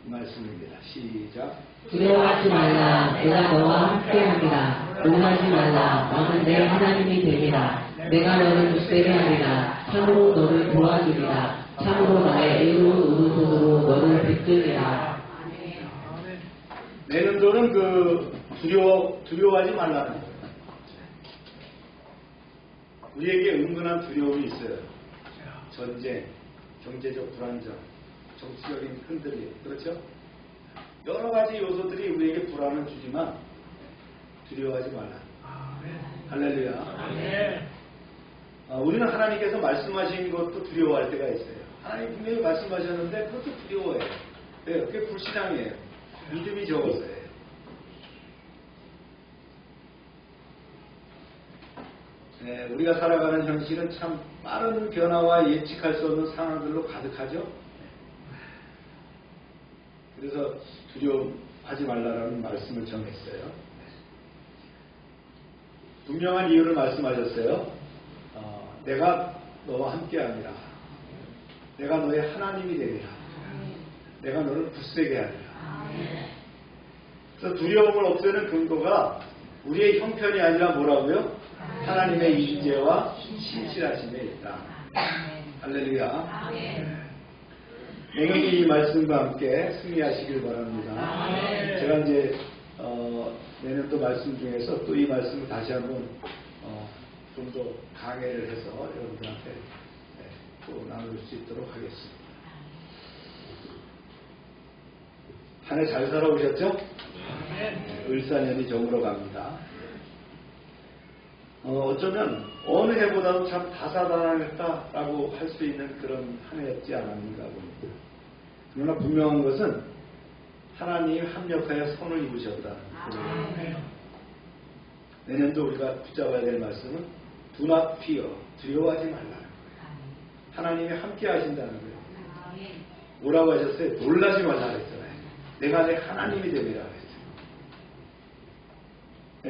말씀입니다. 시작. 두려워하지 말라. 내가 너와 함께하리라. 놀라지 말라. 나는 내 하나님이 되리라. 내가 너를 굳세게 하리라. 참으로 너를 도와주리라. 참으로 나의 의로운 오른손으로 너를 붙들리라. 내년도는 두려워하지 말라는 거예요. 우리에게 은근한 두려움이 있어요. 전쟁, 경제적 불안정, 정치적인 흔들림, 그렇죠? 여러 가지 요소들이 우리에게 불안을 주지만 두려워하지 말라. 할렐루야. 우리는 하나님께서 말씀하신 것도 두려워할 때가 있어요. 하나님 분명히 말씀하셨는데 그것도 두려워해요. 왜요? 그게 불신앙이에요. 믿음이 적어서예요. 네, 우리가 살아가는 현실은 참 빠른 변화와 예측할 수 없는 상황들로 가득하죠. 그래서 두려워하지 말라라는 말씀을 정했어요. 분명한 이유를 말씀하셨어요. 내가 너와 함께하리라. 내가 너의 하나님이 되리라. 내가 너를 굳세게 하리라. 그래서 두려움을 없애는 근거가 우리의 형편이 아니라 뭐라고요? 하나님의 인재와 신실하심에 있다. 할렐루야. 내년이 이 말씀과 함께 승리하시길 바랍니다. 제가 이제 내년도 말씀 중에서 또 이 말씀을 다시 한번 좀 더 강해를 해서 여러분들한테 또 나눌 수 있도록 하겠습니다. 한 해 잘 살아오셨죠? 을사년이 저물어 갑니다. 어쩌면 어느 해보다도 참 다사다난했다라고 할 수 있는 그런 한 해였지 않았는가 봅니다. 그러나 분명한 것은 하나님이 합력하여 선을 이루셨다는 거예요. 내년도 우리가 붙잡아야 될 말씀은 Do not fear, 두려워하지 말라는 거예요. 하나님이 함께 하신다는 거예요. 뭐라고 하셨어요? 놀라지 말라 그랬잖아요. 내가 내 하나님이 되리라 그랬어요.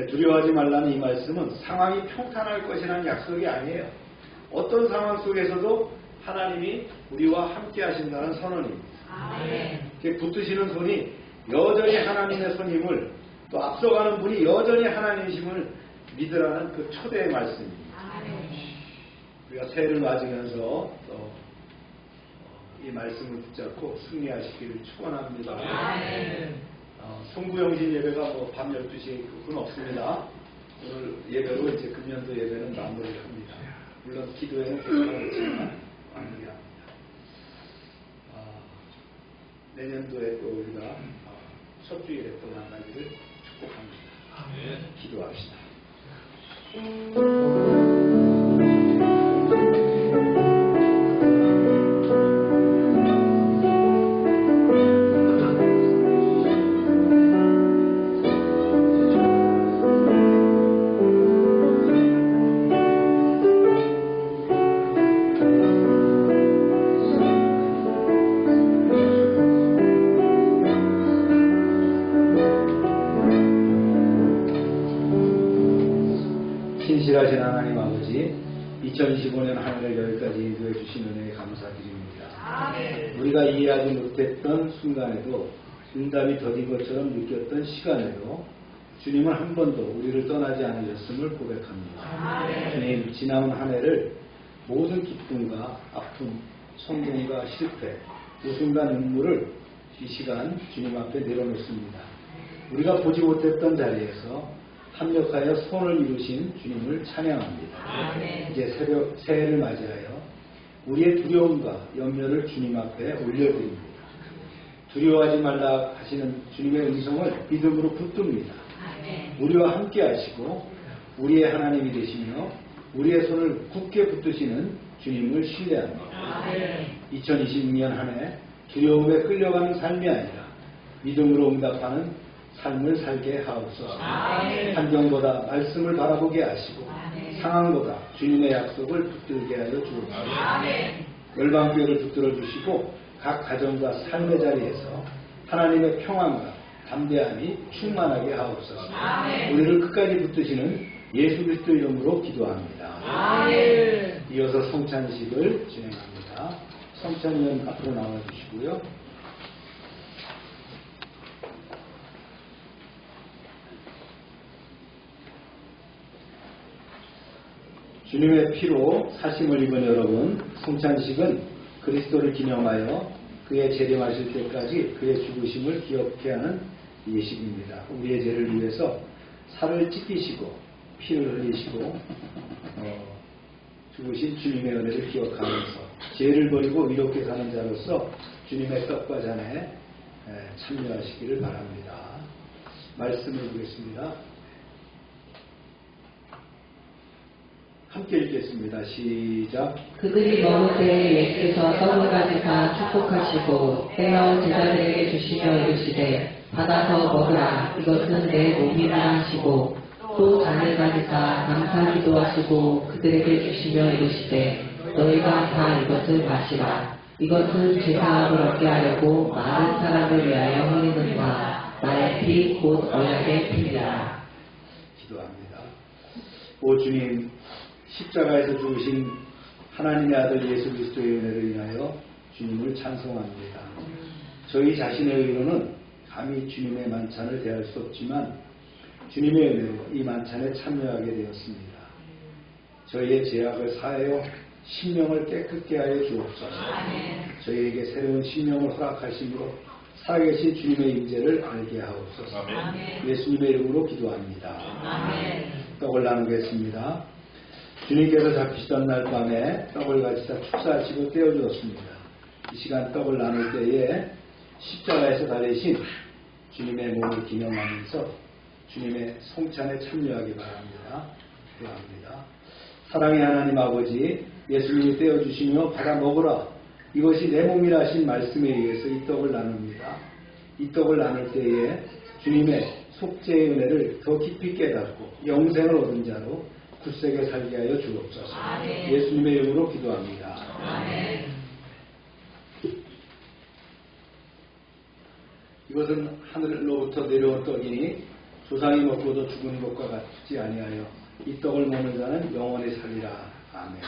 두려워하지 말라는 이 말씀은 상황이 평탄할 것이라는 약속이 아니에요. 어떤 상황 속에서도 하나님이 우리와 함께 하신다는 선언입니다. 붙드시는 손이 여전히 하나님의 손임을, 또 앞서가는 분이 여전히 하나님이심을 믿으라는 그 초대의 말씀입니다. 우리가 새해를 맞으면서 이 말씀을 붙잡고 승리하시기를 축원합니다. 송구영신 예배가 밤 12시에 그건 없습니다. 오늘 예배로 이제 금년도 예배는 마무리를 합니다. 물론 기도회는 계속하겠지만 마무리합니다. 내년도에 또 우리가 첫 주일에 또 만나기를 축복합니다. 기도합시다. 신실하신 하나님 아버지, 2025년 한 해를 여기까지 인도해 주신 은혜에 감사드립니다. 우리가 이해하지 못했던 순간에도, 응답이 더딘 것처럼 느꼈던 시간에도 주님은 한 번도 우리를 떠나지 않으셨음을 고백합니다. 주님, 지나온 한 해를 모든 기쁨과 아픔, 성공과 실패, 웃음과 눈물을 이 시간 주님 앞에 내려놓습니다. 우리가 보지 못했던 자리에서 합력하여 선을 이루신 주님을 찬양합니다. 이제 새해를 맞이하여 우리의 두려움과 염려를 주님 앞에 올려드립니다. 두려워하지 말라 하시는 주님의 음성을 믿음으로 붙듭니다. 우리와 함께 하시고 우리의 하나님이 되시며 우리의 손을 굳게 붙드시는 주님을 신뢰합니다. 2026년 한 해 두려움에 끌려가는 삶이 아니라 믿음으로 응답하는 삶을 살게 하옵소서. 환경보다 말씀을 바라보게 하시고 상황보다 주님의 약속을 붙들게 하여 주옵소서. 열방교회를 붙들어 주시고 각 가정과 삶의 자리에서 하나님의 평안과 담대함이 충만하게 하옵소서. 우리를 끝까지 붙드시는 예수 그리스도 이름으로 기도합니다. 이어서 성찬식을 진행합니다. 성찬위원 앞으로 나와 주시고요. 주님의 피로 사심을 입은 여러분, 성찬식은 그리스도를 기념하여 그의 재림하실 때까지 그의 죽으심을 기억케 하는 예식입니다. 우리의 죄를 위해서 살을 찢기시고 피를 흘리시고 죽으신 주님의 은혜를 기억하면서 죄를 버리고 위롭게 사는 자로서 주님의 떡과 잔에 참여하시기를 바랍니다. 말씀을 보겠습니다. 함께 읽겠습니다. 시작. 그들이 먹을 때에 예수께서 떡을 가지사 축복하시고 떼어 제자들에게 주시며 이르시되 받아서 먹으라, 이것은 내 몸이라 하시고 또 잔을 가지사 감사기도 하시고 그들에게 주시며 이르시되 너희가 다 이것을 마시라, 이것은 제사함을 얻게 하려고 많은 사람을 위하여 흘리는 바 나의 피 곧 언약의 피니라. 기도합니다. 오 주님, 십자가에서 죽으신 하나님의 아들 예수 그리스도의 은혜를 인하여 주님을 찬송합니다. 저희 자신의 의로는 감히 주님의 만찬을 대할 수 없지만 주님의 은혜로 이 만찬에 참여하게 되었습니다. 저희의 죄악을 사하여 심령을 깨끗게 하여 주옵소서. 저희에게 새로운 심령을 허락하심으로 살아계신 주님의 임재를 알게 하옵소서. 예수님의 이름으로 기도합니다. 떡을 나누겠습니다. 주님께서 잡히시던 날 밤에 떡을 가지사 축사하시고 떼어주었습니다. 이 시간 떡을 나눌 때에 십자가에서 달리신 주님의 몸을 기념하면서 주님의 성찬에 참여하기 바랍니다. 기도합니다. 사랑의 하나님 아버지, 예수님이 떼어주시며 받아 먹으라, 이것이 내 몸이라 하신 말씀에 의해서 이 떡을 나눕니다. 이 떡을 나눌 때에 주님의 속죄의 은혜를 더 깊이 깨닫고 영생을 얻은 자로 굳세게 살게 하여 주옵소서. 예수님의 이름으로 기도합니다. 이것은 하늘로부터 내려온 떡이니 조상이 먹고도 죽은 것과 같지 아니하여 이 떡을 먹는 자는 영원히 살리라. 아멘.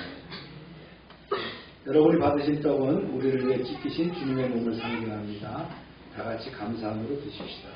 여러분이 받으신 떡은 우리를 위해 찢기신 주님의 몸을 상징합니다. 다 같이 감사함으로 드십시다.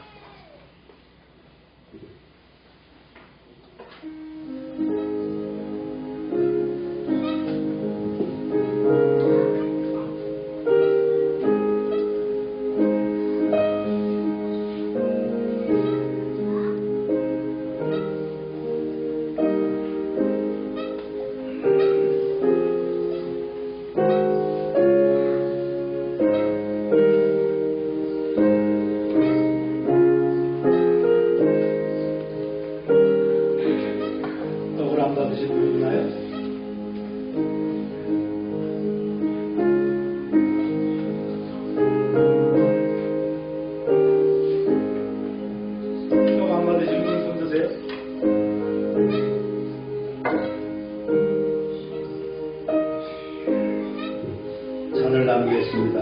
잔을 나누겠습니다.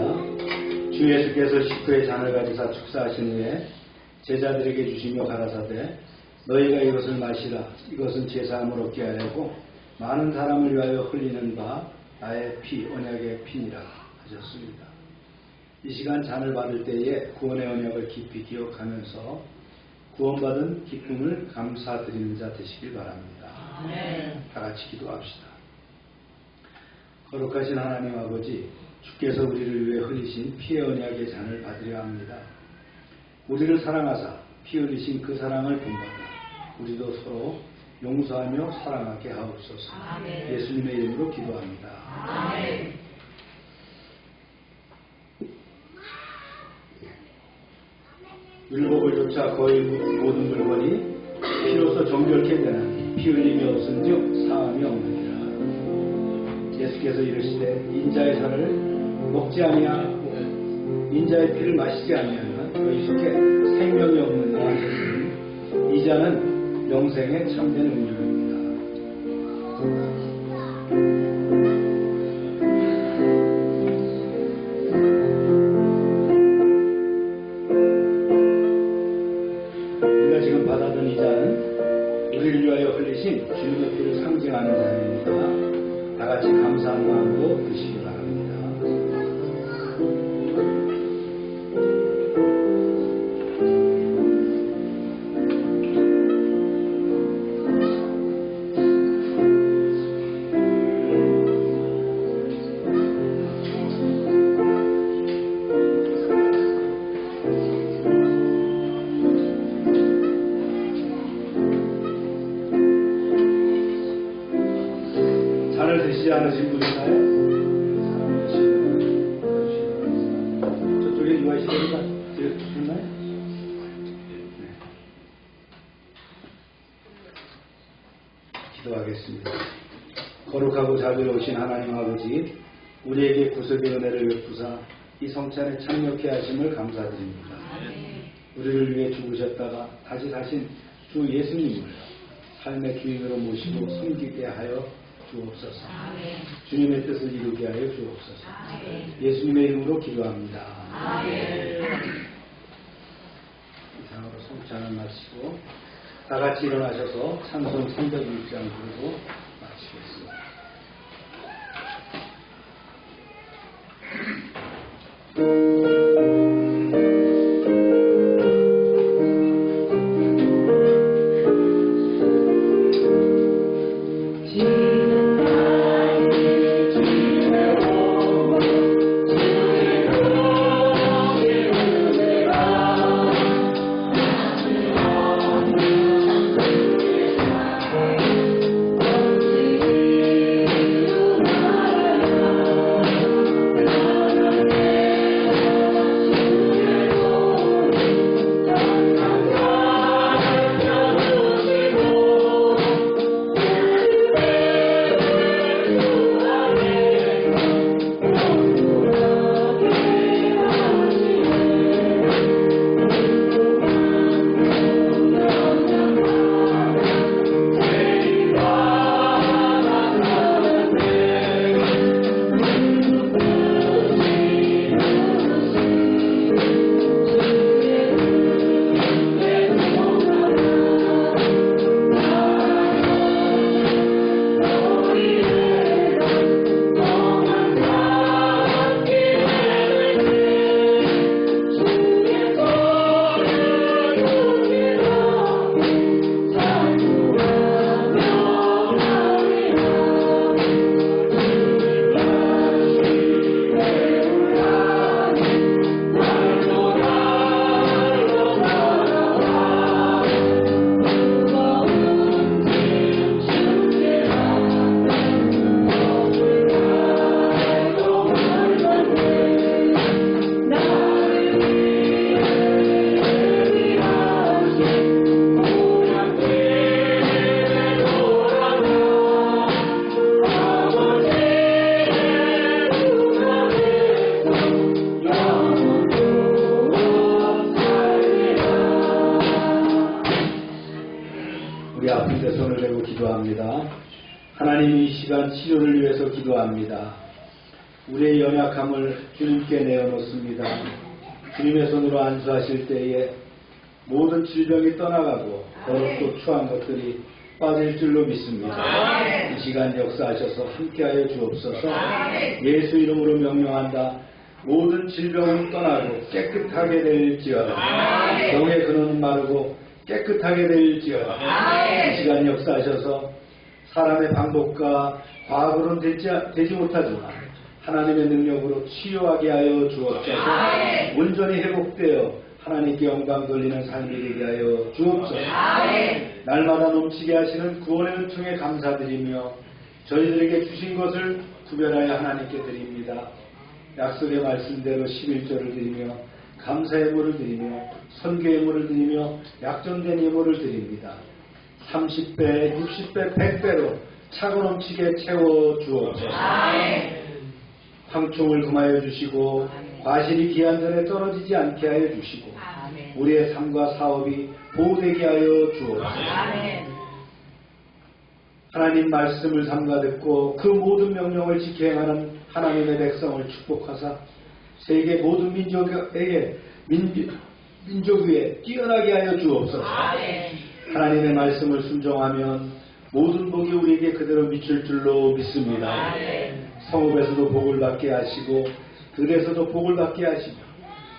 주 예수께서 식후에 잔을 가지사 축사하신 후에 제자들에게 주시며 가라사대 너희가 이것을 마시라. 이것은 제사함을 얻게 하려고 많은 사람을 위하여 흘리는 바 나의 피 언약의 피니라 하셨습니다. 이 시간 잔을 받을 때에 구원의 언약을 깊이 기억하면서 구원받은 기쁨을 감사드리는 자 되시길 바랍니다. 다 같이 기도합시다. 거룩하신 하나님 아버지, 주께서 우리를 위해 흘리신 피의 언약의 잔을 받으려 합니다. 우리를 사랑하사 피 흘리신 그 사랑을 본받아 우리도 서로 용서하며 사랑하게 하옵소서. 예수님의 이름으로 기도합니다. 아멘. 율법을 쫓아 거의 모든 물건이 피로써 정결케 되나니 피 흘림이 없은즉 사함이 없느니라. 예수께서 이르시되 인자의 살을 먹지 아니하고 인자의 피를 마시지 아니하면 너희 속에 생명이 없느니라 하셨으니 이 잔은 영생의 참된 음료입니다. 우리가 지금 받아든 이 잔은 우리를 위하여 흘리신 주님의 피를 상징하는 잔입니다. 다 같이 감사한 마음으로 드시기 바랍니다. 잔을 드시지 않으신 분 있나요? 저쪽에 누가 있습니까? 드셨나요? 네. 기도하겠습니다. 거룩하고 자비로우신 하나님 아버지, 우리에게 구속의 은혜를 베푸사 이 성찬에 참여케 하심을 감사드립니다. 우리를 위해 죽으셨다가 다시 사신 주 예수님을 삶의 주인으로 모시고 섬기게 하여 주옵소서. 주님의 뜻을 이루게 하여 주옵소서. 예수님의 이름으로 기도합니다. 이상으로 성찬을 마치고 다 같이 일어나셔서 찬송 306장 부르고 마치겠습니다. 믿음으로 기도합니다. 하나님, 이 시간 치료를 위해서 기도합니다. 우리의 연약함을 주님께 내어놓습니다. 주님의 손으로 안수하실 때에 모든 질병이 떠나가고 더럽고 추한 것들이 빠질 줄로 믿습니다. 이 시간 역사하셔서 함께하여 주옵소서. 예수 이름으로 명령한다. 모든 질병은 떠나고 깨끗하게 될지어다. 병의 근원은 마르고 깨끗하게 될지어다. 이 시간 역사하셔서 사람의 방법과 과학으로는 되지 못하지만 하나님의 능력으로 치유하게 하여 주옵소서. 온전히 회복되어 하나님께 영광 돌리는 삶이 되게 하여 주옵소서. 날마다 넘치게 하시는 구원의 은총에 감사드리며 저희들에게 주신 것을 구별하여 하나님께 드립니다. 약속의 말씀대로 11조를 드리며 감사의 예물을 드리며 선교의 예물을 드리며 약정된 예물을 드립니다. 30배, 60배, 100배로 차고 넘치게 채워 주옵소서. 황총을 금하여 주시고 과실이 기한 전에 떨어지지 않게 하여 주시고 우리의 삶과 사업이 보호되게 하여 주옵소서. 하나님 말씀을 삼가 듣고 그 모든 명령을 지켜 행하는 하나님의 백성을 축복하사 세계 모든 민족 위에 뛰어나게 하여 주옵소서. 하나님의 말씀을 순종하면 모든 복이 우리에게 그대로 미칠 줄로 믿습니다. 성읍에서도 복을 받게 하시고 들에서도 복을 받게 하시며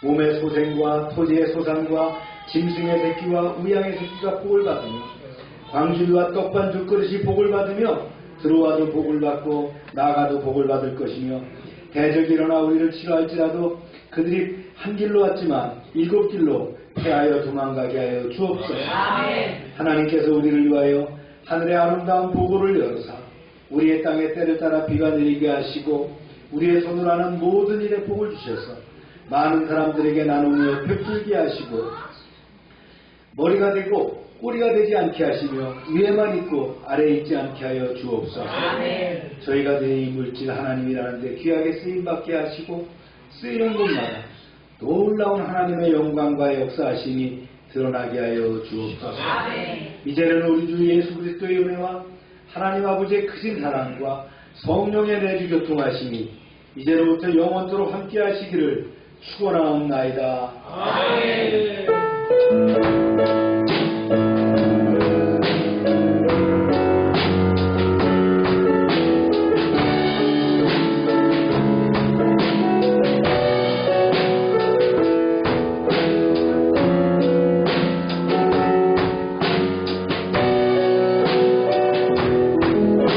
몸의 소생과 토지의 소산과 짐승의 새끼와 우양의 새끼가 복을 받으며 광주리와 떡반죽 그릇이 복을 받으며 들어와도 복을 받고 나가도 복을 받을 것이며 대적이 일어나 우리를 치료할지라도 그들이 한 길로 왔지만 7길로 패하여 도망가게 하여 주옵소서. 하나님께서 우리를 위하여 하늘의 아름다운 보고를 열어사 우리의 땅에 때를 따라 비가 내리게 하시고 우리의 손으로 하는 모든 일에 복을 주셔서 많은 사람들에게 나누며 펴풀게 하시고 머리가 되고 꼬리가 되지 않게 하시며 위에만 있고 아래에 있지 않게 하여 주옵소서. 저희가 드린 이 물질 하나님이라는 데 귀하게 쓰임받게 하시고 쓰이는 곳마다 놀라운 하나님의 영광과 역사하심이 드러나게 하여 주옵소서. 이제는 우리 주 예수 그리스도의 은혜와 하나님 아버지의 크신 사랑과 성령의 내주 교통하심이 이제로부터 영원토록 함께 하시기를 축원하옵나이다. 아멘.